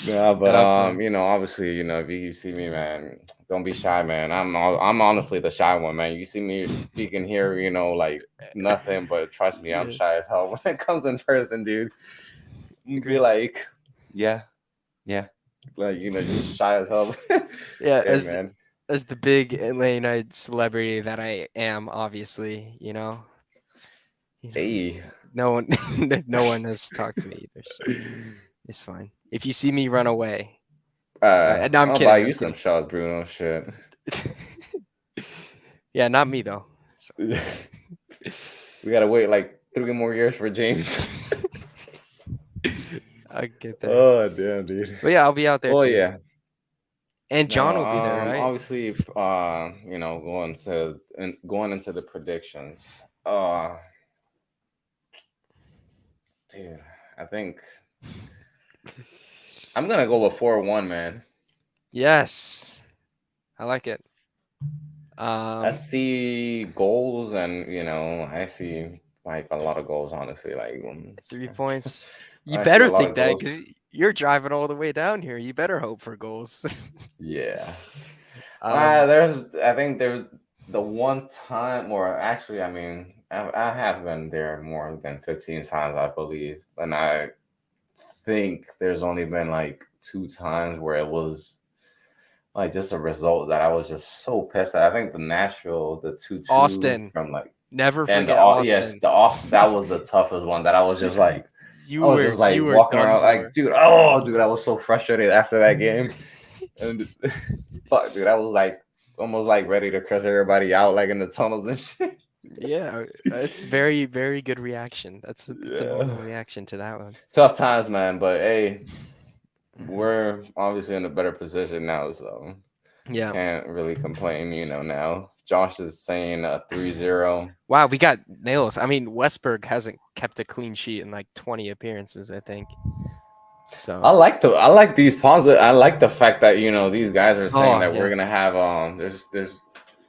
No, but I'm playing. obviously, if you see me, man, don't be shy, man. I'm honestly the shy one, man. You see me speaking here, like nothing, but trust me, I'm Yeah, shy as hell when it comes in person, dude. Be agree. like, yeah, yeah, like just shy as hell. Yeah, Yeah, man. as the big Atlanta United celebrity that I am, obviously, you know, Hey. no one, no one has talked to me either, so it's fine. If you see me run away, no, I'm I'll buy kidding. you I'm some kidding. shots, Bruno. Shit. Yeah, not me though. So We gotta wait like 3 more years for James. I'll get there. Oh damn, dude. But yeah, I'll be out there Well, too, yeah. and John Now, will be there, right? obviously, going into the predictions. Dude, I think I'm gonna go with 4-1, man. Yes, I like it. I Um, see goals, and I see like a lot of goals. Honestly, like 3 points. You I see a better lot think of that because goals. you're driving all the way down here. You better hope for goals. Yeah. um, I think there's the one time, or actually, I mean, I have been there more than 15 times, I believe, and I think there's only been like 2 times where it was like just a result that I was just so pissed at. I think the Nashville, the 2-2 Austin. from like, Never and forget yes, Austin. the off that was the toughest one that I was just like You were walking done around like, for. dude, I was so frustrated after that game. And fuck, dude, I was like, almost like ready to curse everybody out, like in the tunnels and shit. Yeah, it's very, very good reaction. That's a Yeah, normal reaction to that one. tough times, man. But hey, Mhm. we're obviously in a better position now, so Yeah. can't really complain. Now Josh is saying 3-0. Wow, we got nails. I mean, Westberg hasn't kept a clean sheet in like 20 appearances, I think. So, I like these positive. I like the fact that these guys are saying oh that we're yeah. gonna have there's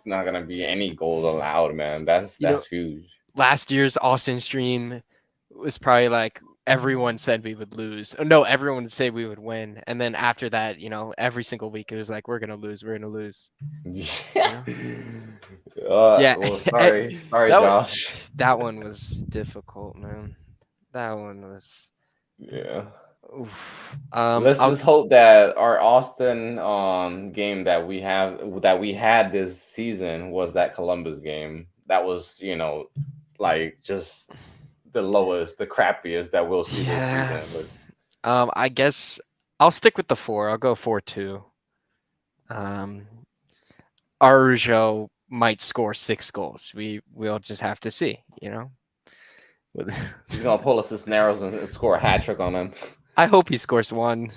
not gonna be any goals allowed, man. That's You know, that's huge. last year's Austin stream was probably like everyone said we would lose. Oh, no, everyone would say we would win. And then after that, every single week it was like we're gonna lose, we're gonna lose. You Yeah. know? Yeah. Well, sorry, that one Josh. that one was difficult, man. That one was Yeah. oof. Let's I'll just hope that our Austin game that we had this season was that Columbus game. That was, like just the lowest, the crappiest that we'll see this yeah. season. Let's I guess I'll stick with the 4. I'll go 4-2. Um Arujo might score 6 goals. We'll just have to see, With- He's gonna pull a Cisneros and score a hat trick on him. I hope he scores 1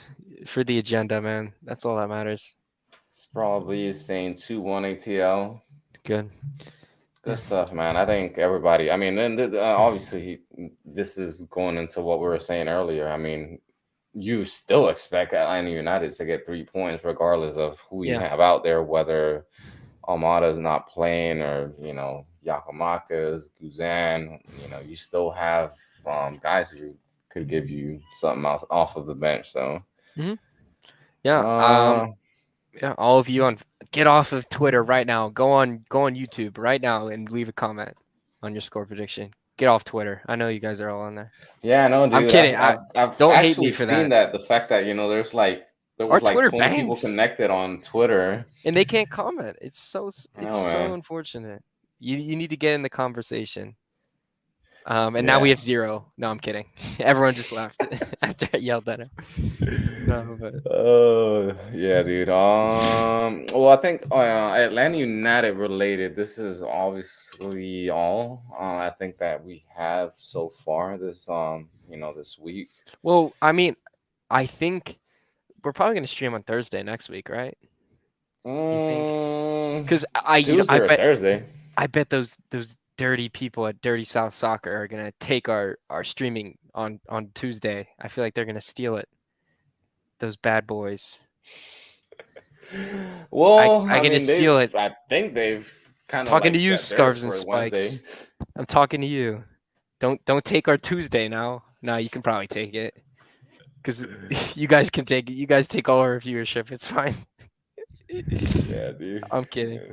for the agenda, man. That's all that matters. It's probably saying 2-1 ATL. Good. Good stuff, man. I think everybody. I mean, and obviously, this is going into what we were saying earlier. I mean, you still expect Atlanta United to get 3 points, regardless of who you Yeah. have out there, whether Almada is not playing or Yakimakas, Guzan. You still have guys who could give you something off of the bench. So, hmm Yeah. uh, Yeah. All of you get off of Twitter right now. Go on YouTube right now and leave a comment on your score prediction. Get off Twitter. I know you guys are all on there. yeah, no, I'm dude. kidding. I've Don't hate me actually for seen that. that. The fact that there Our was like Twitter 20 people bangs connected on Twitter. and they can't comment. It's Oh so man, unfortunate. You need to get in the conversation. And now we yeah. have 0. No, I'm kidding. Everyone just laughed after I yelled at him. No, but Oh yeah, dude. Well, I think Atlanta United related. This is obviously all. I think that we have so far this week. well, I mean, I think we're probably gonna stream on Thursday next week, right? You think? Mm, Because I, Tuesday or Thursday. I bet those dirty people at Dirty South Soccer are gonna take our streaming on Tuesday. I feel like they're gonna steal it. Those bad boys. Well, I I can mean, just seal it. I think they've kind of Talking to like you, set theirs scarves and for Wednesday. spikes. I'm talking to you. Don't take our Tuesday now. No, you can probably take it because you guys can take it. You guys take all our viewership. It's fine. Yeah, dude. I'm kidding. Yeah.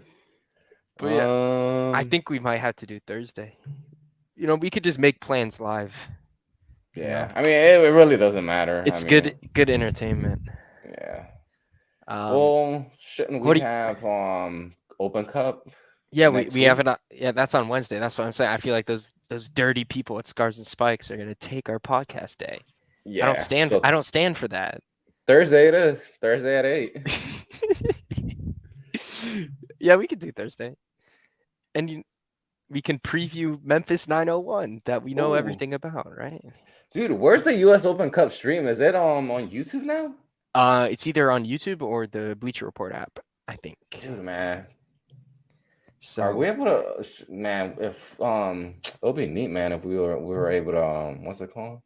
But yeah, I think we might have to do Thursday. We could just make plans live. Yeah. I mean, it really doesn't matter. I It's mean, good entertainment. yeah. Um, Well, shouldn't what we do you, have Open Cup yeah, next we have week? it. Yeah, that's on Wednesday. That's what I'm saying. I feel like those dirty people at Scars and Spikes are gonna take our podcast day. Yeah. I So don't stand for that. Thursday it is. Thursday at 8. Yeah, we could do Thursday, and we can preview Memphis 901 that we know Ooh. everything about, right? Dude, where's the US Open Cup stream? Is it on YouTube now? It's either on YouTube or the Bleacher Report app, I think. Dude, man. Are we So able to man, if it'll be neat, man, if we were able to what's it called?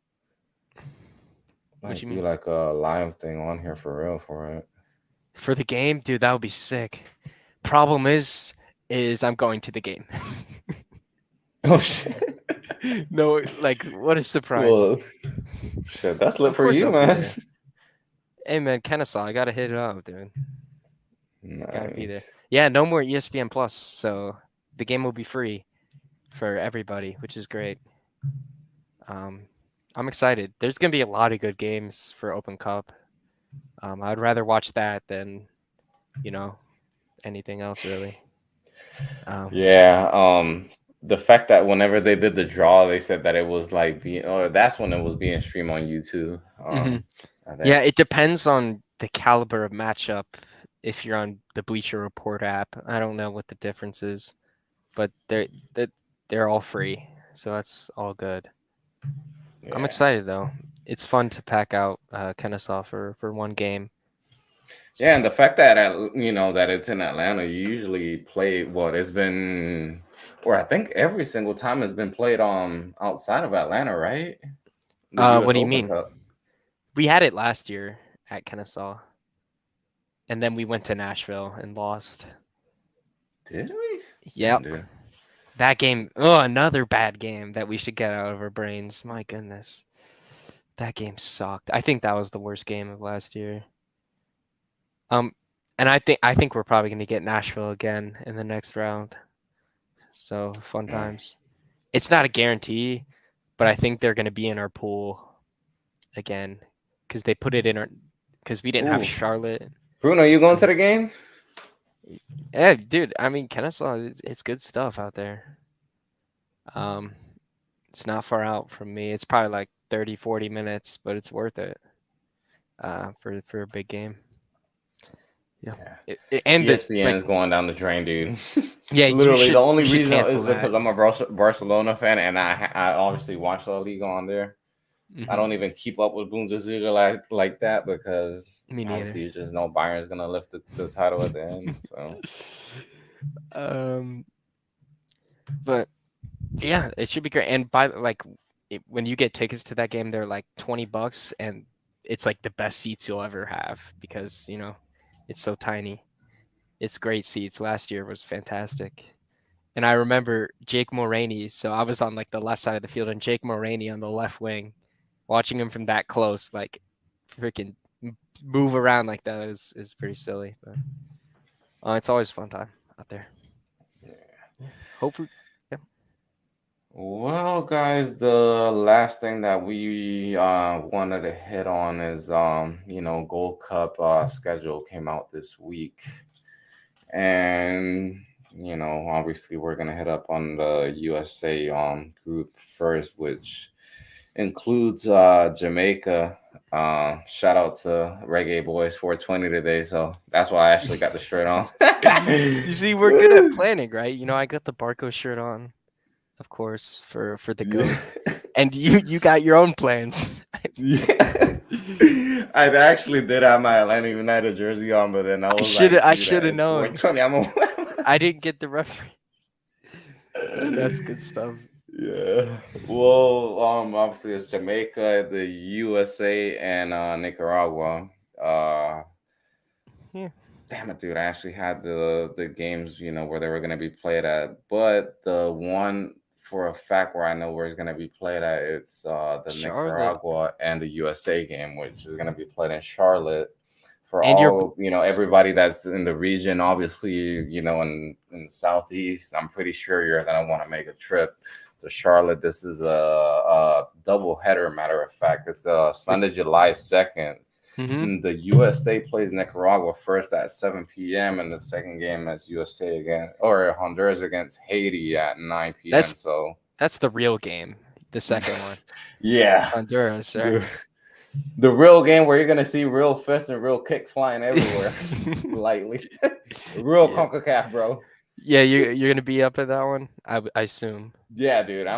what Like you do mean like a live thing on here for real for it. for the game, dude? That would be sick. Problem is I'm going to the game. Oh shit. No, like what a surprise. Well, shit, that's lit Of for course you, I'll be man. there. Hey man, Kennesaw, I gotta hit it up, dude. Gotta be there. Nice. Yeah, no more ESPN Plus, so the game will be free for everybody, which is great. I'm excited. There's gonna be a lot of good games for Open Cup. I'd rather watch that than, anything else really. Yeah. The fact that whenever they did the draw, they said that it was like that's when it was being streamed on YouTube. Mhm. I Yeah, think. it depends on the caliber of matchup if you're on the Bleacher Report app. I don't know what the difference is, but they're all free, so that's all good. I'm Yeah. excited though. It's fun to pack out Kennesaw for one game. Yeah, and the fact that that it's in Atlanta, you usually play what it's been, or I think every single time it's been played outside of Atlanta, right? The What U.S. do you Open mean? Cup. We had it last year at Kennesaw, and then we went to Nashville and lost. Did we? Damn, Yep. dude. That game, oh, another bad game that we should get out of our brains. My goodness. That game sucked. I think that was the worst game of last year. Um, and I think we're probably gonna get Nashville again in the next round. So fun Mm. times. It's not a guarantee, but I think they're gonna be in our pool again because they put it in our because we didn't have Ooh, Charlotte. Bruno, you going to the game? Yeah, dude. I mean, Kennesaw, it's good stuff out there. Um, it's not far out from me. It's probably like 30, 40 minutes, but it's worth it. For a big game. Yeah. Yeah. And the ESPN like is going down the drain, dude. yeah, Literally, the only you should reason cancel is that. because I'm a Barcelona fan, and I obviously watch La Liga on there. I Hmm. don't even keep up with Bundesliga like that because Me neither. obviously you just know Bayern's gonna lift the title at the end. So um, but yeah, it should be great. And by like when you get tickets to that game, they're like $20, and it's like the best seats you'll ever have because it's so tiny. It's great seats. Last year was fantastic. And I remember Jake Mulroney. So I was on like the left side of the field, and Jake Mulroney on the left wing, watching him from that close, like freaking move around like that is pretty silly. But it's always a fun time out there. Yeah. Hopefully, yeah. well, guys, the last thing that we wanted to hit on is Gold Cup schedule came out this week, and obviously we're gonna hit up on the USA group first, which includes Jamaica. Shout out to Reggae Boys 420 today, so that's why I actually got the shirt on. You see, we're good at planning, right? I got the Barco shirt on, of course, for the goat, and you got your own plans. Yeah. I actually did have my Atlanta United jersey on, but then I I was should like, I dude, should have at known. 420, I'm gonna I didn't get the reference. That's good stuff. Yeah. Well, obviously it's Jamaica, the USA, and Nicaragua. Uh, Yeah, damn it, dude! I actually had the games, where they were gonna be played at, but the one for a fact where I know where it's gonna be played at, it's the Charlotte, Nicaragua and the USA game, which is gonna be played in Charlotte. For and your all everybody that's in the region, obviously, in the southeast, I'm pretty sure you're gonna want to make a trip to Charlotte. This is a double header. Matter of fact, it's with Sunday, July 2nd. hmm The USA plays Nicaragua first at 7 p.m. and the second game is USA again or Honduras against Haiti at 9 p.m. that's So that's the real game. The second one, yeah, Honduras, right? the, the real game where you're gonna see real fists and real kicks flying everywhere, lightly, real Yeah, Concacaf, bro. yeah. You're gonna be up at that one, I assume. Yeah, dude, Yeah.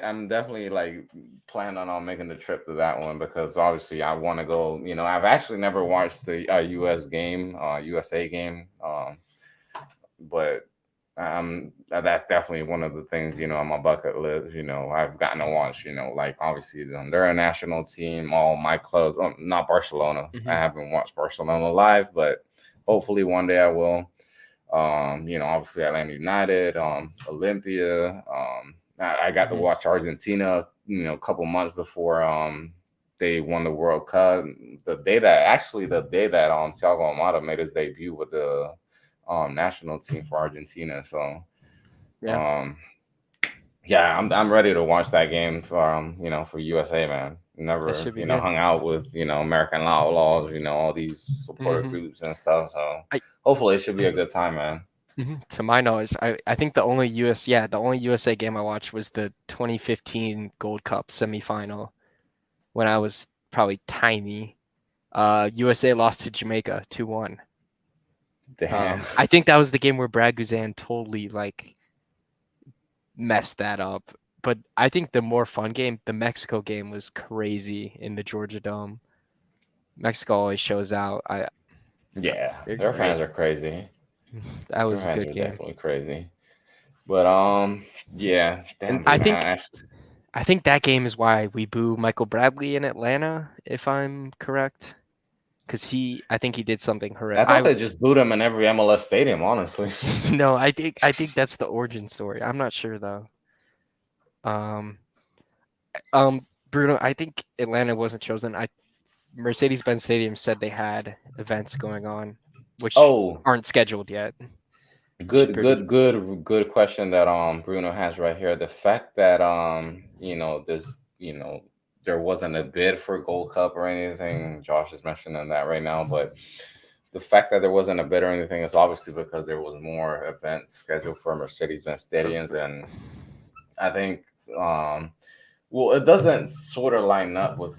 I'm definitely like planning on making the trip to that one because obviously I want to go. I've actually never watched the USA game, but that's definitely one of the things on my bucket list. I've gotten to watch. Like obviously they're a national team. All my clubs, not Barcelona. I Hmm. haven't watched Barcelona live, but hopefully one day I will. Obviously Atlanta United, Olympia. I got to Hmm. watch Argentina, a couple months before they won the World Cup. The day that Thiago Almada made his debut with the national team for Argentina. So Yeah, um, yeah, I'm ready to watch that game for USA, man. that Never should be good. hung out with American Outlaws, all these supporter Hmm. groups and stuff. So I hopefully it should be a good time, man. To my knowledge, I think the only USA game I watched was the 2015 Gold Cup semifinal when I was probably tiny. USA lost to Jamaica 2-1. Damn. I think that was the game where Brad Guzan totally like messed that up. But I think the more fun game, the Mexico game, was crazy in the Georgia Dome. Mexico always shows out. Yeah, They're their great. fans are crazy. That Their was a fans good are game. definitely crazy. But yeah, And damn, Bruno actually. I think that game is why we boo Michael Bradley in Atlanta, if I'm correct, because I think he did something horrific. I thought they just booed him in every MLS stadium. Honestly. No, I think that's the origin story. I'm not sure though. Um, Bruno, I think Atlanta wasn't chosen. Mercedes-Benz Stadium said they had events going on, which Oh, aren't scheduled yet, which is good, pretty. good, good, good question that Bruno has right here. The fact that this there wasn't a bid for Gold Cup or anything. Josh is mentioning that right now, but the fact that there wasn't a bid or anything is obviously because there was more events scheduled for Mercedes-Benz stadiums, and I think well, it doesn't sort of line up with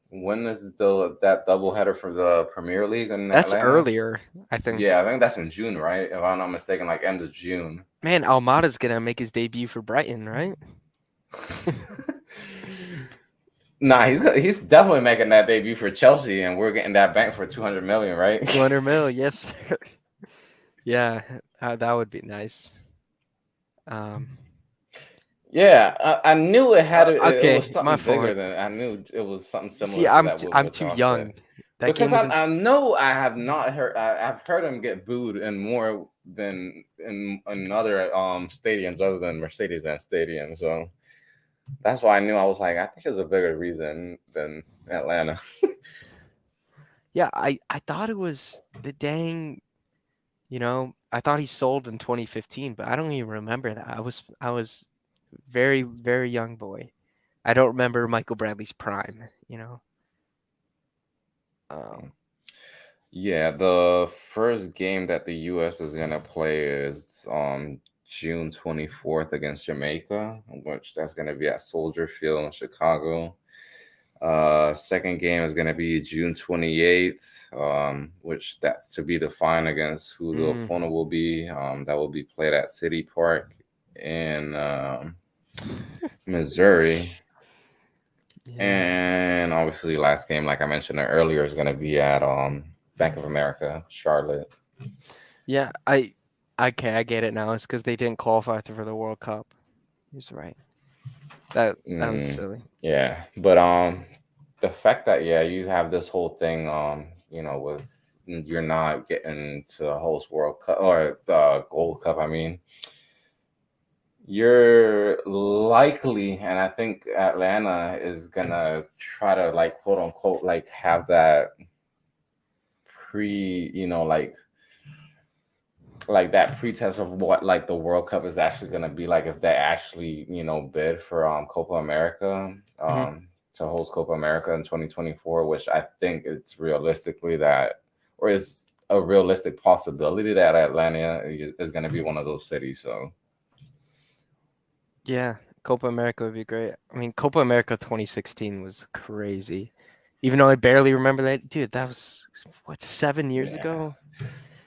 when is the that doubleheader for the Premier League in That's Atlanta? earlier, I think. Yeah, I think that's in June, right? If I'm not mistaken, like end of June. Man, Almada's gonna make his debut for Brighton, right? Nah, he's definitely making that debut for Chelsea, and we're getting that bank for 200 million, right? 200 mil, yes, sir. Yeah, that would be nice. Um, Yeah, I knew it had it okay, was my something bigger fault. than I knew it was something See, similar to that with I'm what too Josh said. young. That Because game was in. I know I have not heard I've heard him get booed in more than in other stadiums other than Mercedes-Benz Stadium. So that's why I knew I was like I think it's a bigger reason than Atlanta. Yeah, I thought it was the dang. I thought he sold in 2015, but I don't even remember that. I was very very young boy. I don't remember Michael Bradley's prime. Um, Yeah, the first game that the US is gonna play is June 24th against Jamaica, which that's gonna be at Soldier Field in Chicago. Second game is gonna be June 28th, which that's to be defined against who the mm, opponent will be. That will be played at City Park in Missouri. yeah, And obviously last game, like I mentioned earlier, is gonna be at Bank of America, Charlotte. yeah. Okay, I get it now. It's because they didn't qualify for the World Cup. He's right. That was Mm, silly. yeah, but the fact that yeah, you have this whole thing with you're not getting to the host World Cup or the Gold Cup. I mean, you're likely, and I think Atlanta is gonna try to like quote unquote like have that pre, like that pretest of what like the World Cup is actually going to be like if they actually bid for Copa America Hmm. to host Copa America in 2024, which I think it's realistically that or is a realistic possibility that Atlanta is going to be one of those cities. So Yeah, Copa America would be great. I mean, Copa America 2016 was crazy. Even though I barely remember that, dude, that was what, 7 years yeah, ago?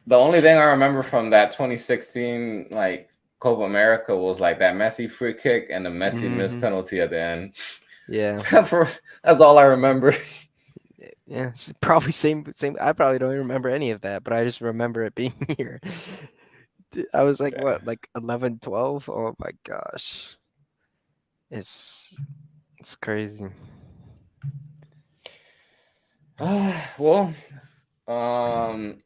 the only thing I Jeez. remember from that 2016 like Copa America was like that Messi free kick and the Messi missed Hmm. penalty at the end. Yeah. That's all I remember. Yeah, it's probably same. I probably don't even remember any of that, but I just remember it being here. I was like, Yeah. what, like 11, 12? Oh my gosh. It's it's crazy. Well, um,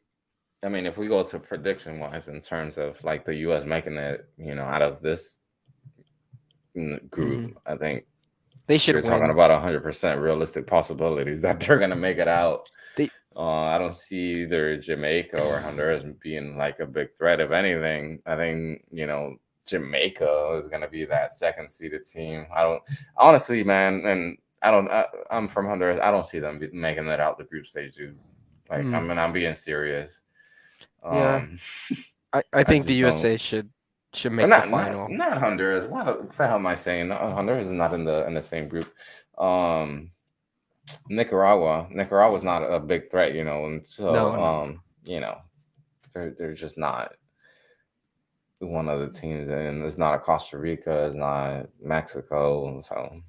I mean, if we go to prediction wise, in terms of like the U.S. making it, out of this group, Hmm. I think They should you're talking win. about 100% realistic possibilities that they're gonna make it out. They I don't see either Jamaica or Honduras being like a big threat. If anything, I think Jamaica is gonna be that second seeded team. I don't honestly, man, and I don't. I'm from Honduras. I don't see them making it out the group stage, dude. Like, I mm, mean, I'm being serious. yeah. Um, I I think the just don't. USA should Or make the not final. Honduras. What the hell am I saying? No, Honduras is not in the same group. Um, Nicaragua. Nicaragua's not a big threat, No, until no. you know They're just not one of the teams, and it's not a Costa Rica, it's not Mexico. So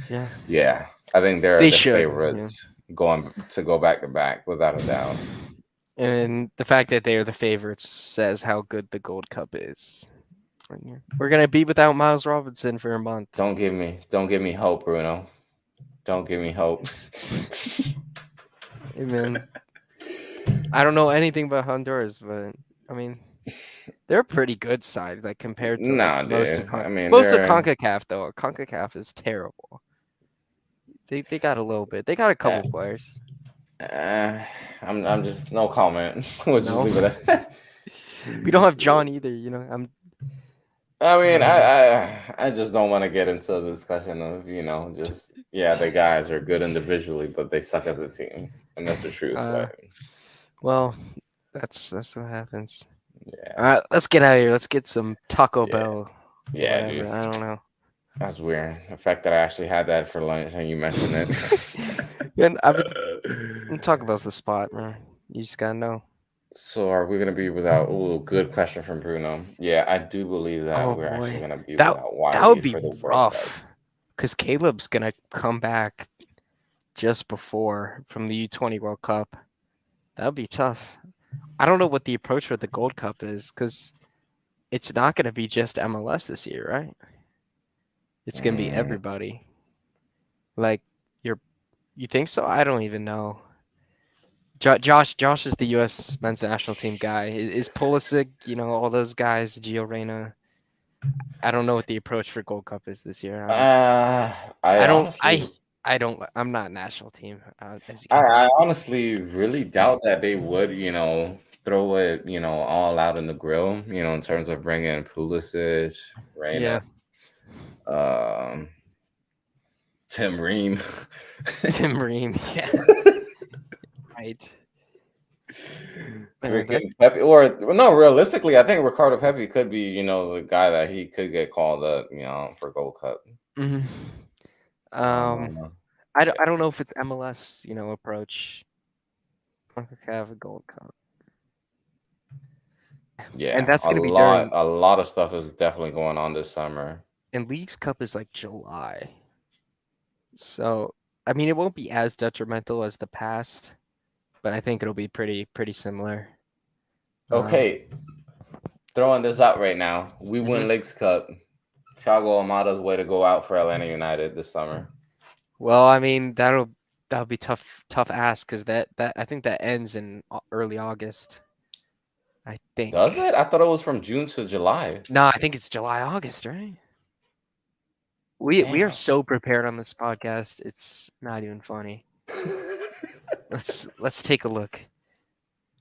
Yeah, yeah, I think they're they the should. Yeah. favorites going to go back to back without a doubt. And the fact that they are the favorites says how good the Gold Cup is. We're gonna be without Miles Robinson for a month. Don't give me hope, Bruno. Don't give me hope. I mean, I don't know anything about Honduras, but I mean, they're a pretty good side, like compared to like Nah, dude. I mean, most of they're. CONCACAF though. CONCACAF is terrible. They got a little bit. They got a Uh, couple players. uh, I'm just no comment. We'll just No, leave it at that. we don't have John either. I'm. I mean, Um, I just don't want to get into the discussion of just yeah, the guys are good individually, but they suck as a team, and that's the truth. uh, But well, that's what happens. All yeah, right, let's get out of here. Let's get some Taco yeah, Bell or yeah, whatever. dude. I don't know. That's weird. The fact that I actually had that for lunch and you mentioned it. And Taco Bell's the spot, man. You just gotta know. So are we gonna be without? Oh, good question from Bruno. Yeah, I do believe that Oh we're actually boy, gonna be that without that would Wiley be for the World Cup. rough. Because Caleb's gonna come back just before from the U20 World Cup. That would be tough. I don't know what the approach for the Gold Cup is, because it's not gonna be just MLS this year, right? It's gonna be Mm, everybody. Like you think so? I don't even know. Josh is the U.S. men's national team guy. Is Pulisic, all those guys, Gio Reyna. I don't know what the approach for Gold Cup is this year. uh, I I don't. honestly, I don't. I'm not national team, as you I, can tell. I honestly really doubt that they would, throw it, all out in the grill, in terms of bringing Pulisic, Reina, Yeah, um, Tim Ream. Tim Ream. Yeah, right. Man, that. Freaking Pepe, or no, realistically, I think Ricardo Pepe could be, the guy that he could get called up, for Gold Cup. Mhm. Um, Um, I don't know if it's MLS, approach. CONCACAF Gold Cup, and yeah, that's gonna be during. a lot of stuff is definitely going on this summer. And Leagues Cup is like July, so I mean it won't be as detrimental as the past, but I think it'll be pretty similar. Um, Okay, throwing this out right now, we mhm. win Leagues Cup. Thiago Almada's way to go out for Atlanta United this summer. Well, I mean that'll be tough ask because that I think that ends in early August. I Does think. it? I thought it was from June to July. No, I think it's July August, right? We are Damn. so prepared on this podcast. It's not even funny. Let's take a look.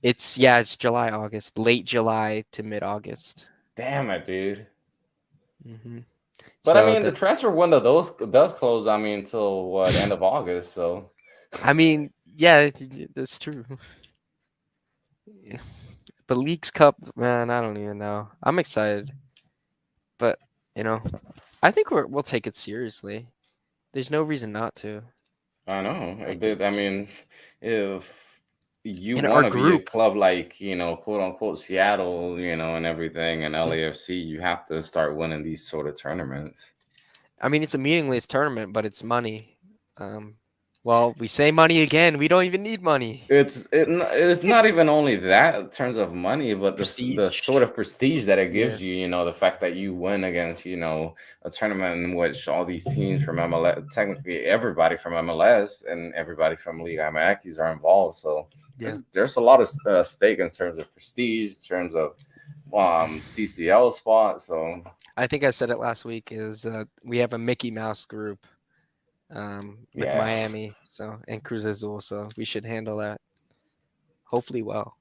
It's July August, late July to mid August. Damn it, dude. Hmm But I So mean, the transfer window does close. I mean, till what, end of August? So I mean, yeah, that's true. Yeah. But Leagues Cup, man, I don't even know. I'm excited, but you know, I think we'll take it seriously. There's no reason not to. I know. I- I mean, if you In our want to be a group, club like quote unquote Seattle, and everything, and LAFC, you have to start winning these sort of tournaments. I mean, it's a meaningless tournament, but it's money. Um, well, we say money again. We don't even need money. It's not even only that in terms of money, but the Prestige. sort of prestige that it Yeah, gives you. The fact that you win against a tournament in which all these teams from MLS, technically everybody from MLS and everybody from Liga MX are involved. So yeah. there's a lot of stake in terms of prestige, in terms of CCL spot. So I think I said it last week. Is we have a Mickey Mouse group with yeah, Miami, and Cruz Azul, so we should handle that hopefully well.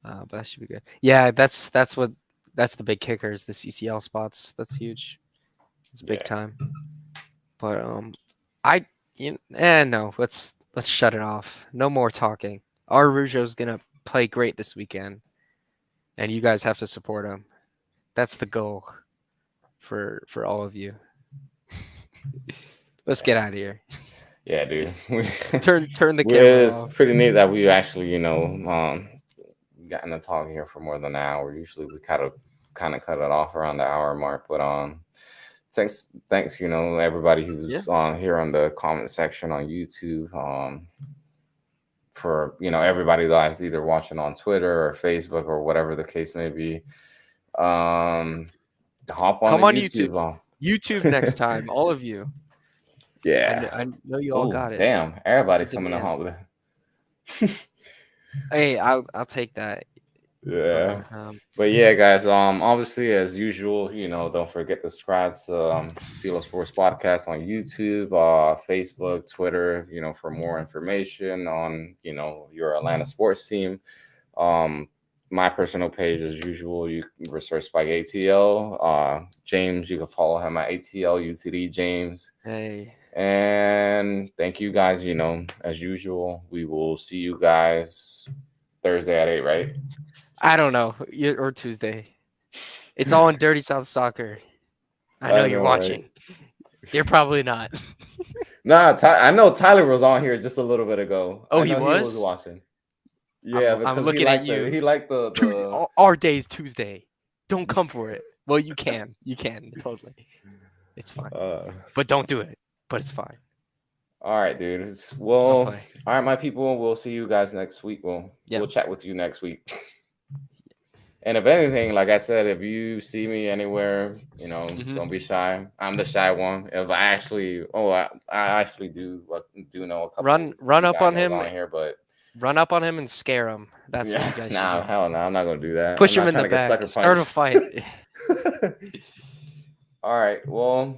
But that should be good. Yeah, that's the big kicker is the CCL spots. That's huge. It's big yeah, time. But I no, let's shut it off. No more talking. Our Rougeau's gonna play great this weekend, and you guys have to support him. That's the goal for all of you. Let's get out of here. yeah, dude. Turn the camera It's off. pretty neat that we actually gotten to talk here for more than an hour. Usually we kind of cut it off around the hour mark, but thanks, everybody Yeah. who's on here on the comment section on YouTube. For everybody that's either watching on Twitter or Facebook or whatever the case may be. Um, hop on Come the on YouTube. YouTube on. YouTube next time, all of you. Yeah. I know you all Oh, got it. damn! It's a Everybody's coming to demand. hop with Hey, I'll take that. Yeah. But But yeah, guys. Obviously, as usual, don't forget to subscribe to Feel Sports Podcast on YouTube, Facebook, Twitter. For more information on your Atlanta sports team. Um, my personal page, as usual, you can Resurge Spike ATL. James, you can follow him at ATL UTD James. hey, And thank you guys. As usual, we will see you guys Thursday at 8, right? I don't know. Or Tuesday. It's all in Dirty South Soccer. I know you're know, watching. right? You're probably not. Nah, I know Tyler was on here just a little bit ago. Oh, I he know he was was? watching. Yeah, I'm because looking at you. he liked the Our day is Tuesday. Don't come for it. Well, you can. You can. Totally. It's fine. But don't do it. But it's fine. All right, dude. I'll Well, play. all right, my people. We'll see you guys next week. We'll chat with you next week. And if anything, like I said, if you see me anywhere, don't be shy. I'm the shy one. If I actually, I actually do know a couple. Run up on him. On here, but run up on him and scare him. That's what you guys should do. Hell no, I'm not gonna do that. Push him in the back. Start a fight. All right. Well,